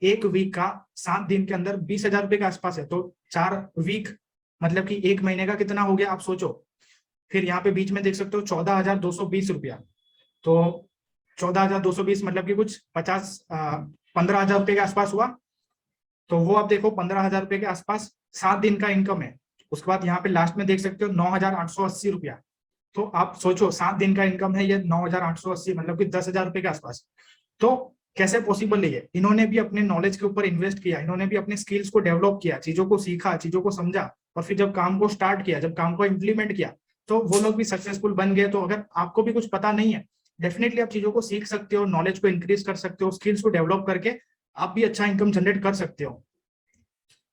एक वीक का 7 दिन के अंदर 20,000 रुपए के आसपास है, तो 4 वीक मतलब कि एक महीने का कितना हो गया आप सोचो। फिर यहाँ पे बीच में देख सकते हो 14,220 रुपया, तो 14,220 मतलब कि कुछ 15,000 रुपए के आसपास हुआ। तो वो आप देखो 15,000 रुपए के आसपास 7 दिन का इनकम है। उसके बाद यहाँ पे लास्ट में देख सकते हो 9,880 रुपया, तो आप सोचो 7 दिन का इनकम है ये 9,880, मतलब कि 10,000 रुपए के आसपास। तो कैसे पॉसिबल है ये? इन्होंने भी अपने नॉलेज के ऊपर इन्वेस्ट किया, इन्होंने भी अपने स्किल्स को डेवलप किया, चीजों को सीखा, चीजों को समझा, और फिर जब काम को स्टार्ट किया, जब काम को इम्प्लीमेंट किया, तो वो लोग भी सक्सेसफुल बन गए। तो अगर आपको भी कुछ पता नहीं है, डेफिनेटली आप चीजों को सीख सकते हो, नॉलेज को इंक्रीज कर सकते हो, स्किल्स को डेवलप करके आप भी अच्छा इनकम जनरेट कर सकते हो।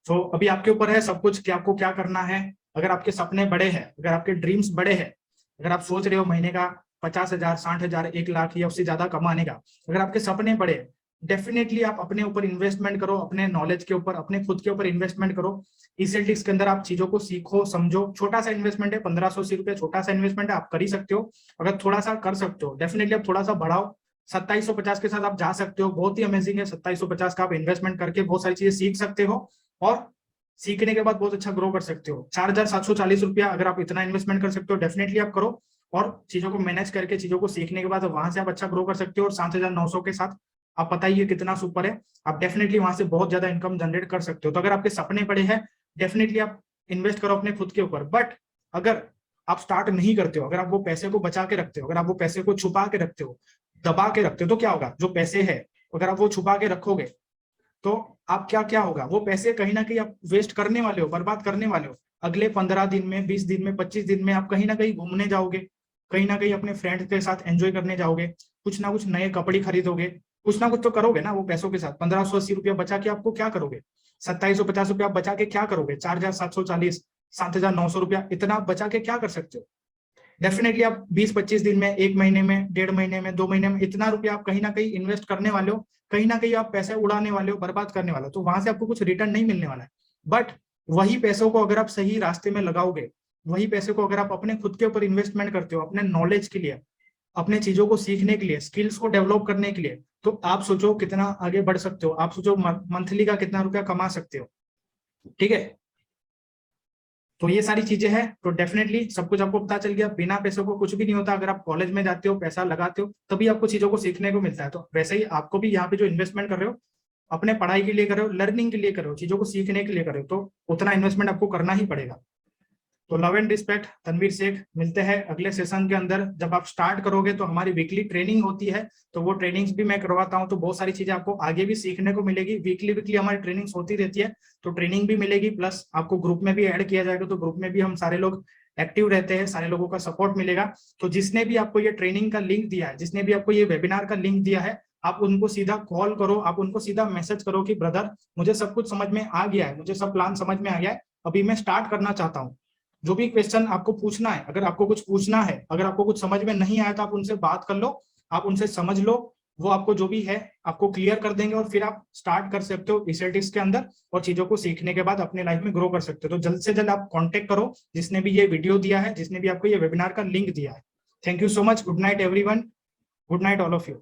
तो अभी आपके ऊपर है सब कुछ कि आपको क्या करना है। अगर आपके सपने बड़े हैं, अगर आपके ड्रीम्स बड़े हैं, अगर आप सोच रहे हो महीने का 50,000, 60,000, 1 लाख या उससे ज्यादा कमाने का, अगर आपके सपने बड़े, डेफिनेटली आप अपने ऊपर इन्वेस्टमेंट करो, अपने नॉलेज के ऊपर, अपने खुद के ऊपर इन्वेस्टमेंट करो। ECLTICS के अंदर आप चीजों को सीखो, समझो। छोटा सा इन्वेस्टमेंट है, 1,580 रुपये, छोटा सा इन्वेस्टमेंट है, आप कर ही सकते हो। अगर थोड़ा सा कर सकते हो, डेफिनेटली आप थोड़ा सा बढ़ाओ। 2,750 के साथ आप जा सकते हो, बहुत ही अमेजिंग है। 2,750 का आप इन्वेस्टमेंट करके बहुत सारी चीजें सीख सकते हो, और सीखने के बाद बहुत अच्छा ग्रो कर सकते हो। 4,740 रुपया अगर आप इतना इन्वेस्टमेंट कर सकते हो, डेफिनेटली आप करो, और चीजों को मैनेज करके, चीजों को सीखने के बाद वहां से आप अच्छा ग्रो कर सकते हो। और 7,900 के साथ आप पता ही है कितना सुपर है, आप डेफिनेटली वहां से बहुत ज्यादा इनकम जनरेट कर सकते हो। तो अगर आपके सपने बड़े हैं, डेफिनेटली आप इन्वेस्ट करो अपने खुद के ऊपर। बट अगर आप स्टार्ट नहीं करते हो, अगर आप वो पैसे को बचा के रखते हो, अगर आप वो पैसे को छुपा के रखते हो, दबा के रखते हो, तो क्या होगा? जो पैसे है अगर आप वो छुपा के रखोगे, तो आप क्या क्या होगा, वो पैसे कहीं ना कहीं आप वेस्ट करने वाले हो, बर्बाद करने वाले हो। अगले 15 दिन में, 20 दिन में, 25 दिन में आप कहीं ना कहीं घूमने जाओगे, कहीं ना कहीं अपने फ्रेंड्स के साथ एंजॉय करने जाओगे, कुछ ना कुछ नए कपड़े खरीदोगे, कुछ ना कुछ तो करोगे ना वो पैसों के साथ। 1,580 रुपया बचा के आपको क्या करोगे? 2,750 रुपया बचा के क्या करोगे? 4,740, 7,900 रुपया, इतना बचा के क्या कर सकते हो? डेफिनेटली आप 20-25 दिन में, 1 महीने में, 1.5 महीने में, 2 महीने में इतना रुपया आप कहीं ना कहीं इन्वेस्ट करने वाले हो, कहीं ना कहीं आप पैसे उड़ाने वाले हो, बर्बाद करने वाले हो, तो वहां से आपको कुछ रिटर्न नहीं मिलने वाला है। बट वही पैसों को अगर आप सही रास्ते में लगाओगे, वही पैसे को अगर आप अपने खुद के ऊपर इन्वेस्टमेंट करते हो, अपने नॉलेज के लिए, अपने चीजों को सीखने के लिए, स्किल्स को डेवलप करने के लिए, तो आप सोचो कितना आगे बढ़ सकते हो। आप सोचो मंथली का कितना रुपया कमा सकते हो। ठीक है, तो ये सारी चीजें हैं। तो डेफिनेटली सब कुछ आपको पता चल गया। बिना पैसों को कुछ भी नहीं होता। अगर आप कॉलेज में जाते हो, पैसा लगाते हो, तभी आपको चीजों को सीखने को मिलता है। तो वैसे ही आपको भी यहाँ पे जो इन्वेस्टमेंट कर रहे हो, अपने पढ़ाई के लिए कर रहे हो, लर्निंग के लिए कर रहे हो, चीजों को सीखने के लिए कर रहे हो, तो उतना इन्वेस्टमेंट आपको करना ही पड़ेगा। तो love and respect, Tanveer Sheikh. मिलते हैं अगले सेशन के अंदर। जब आप स्टार्ट करोगे तो हमारी वीकली ट्रेनिंग होती है, तो वो ट्रेनिंग्स भी मैं करवाता हूँ, तो बहुत सारी चीजें आपको आगे भी सीखने को मिलेगी। वीकली हमारी ट्रेनिंग्स होती रहती है, तो ट्रेनिंग भी मिलेगी, प्लस आपको ग्रुप में भी ऐड किया जाएगा। तो ग्रुप में भी हम सारे लोग एक्टिव रहते हैं, सारे लोगों का सपोर्ट मिलेगा। तो जिसने भी आपको ये ट्रेनिंग का लिंक दिया है, जिसने भी आपको ये वेबिनार का लिंक दिया है, आप उनको सीधा कॉल करो, आप उनको सीधा मैसेज करो कि ब्रदर मुझे सब कुछ समझ में आ गया है, मुझे सब प्लान समझ में आ गया है, अभी मैं स्टार्ट करना चाहता हूँ। जो भी क्वेश्चन आपको पूछना है, अगर आपको कुछ पूछना है, अगर आपको कुछ समझ में नहीं आया तो आप उनसे बात कर लो, आप उनसे समझ लो, वो आपको जो भी है आपको क्लियर कर देंगे और फिर आप स्टार्ट कर सकते हो एसेटिक्स के अंदर और चीजों को सीखने के बाद अपने लाइफ में ग्रो कर सकते हो। तो जल्द से जल्द आप कांटेक्ट करो जिसने भी ये वीडियो दिया है, जिसने भी आपको ये वेबिनार का लिंक दिया है। Thank you so much. Good night everyone. Good night all of you.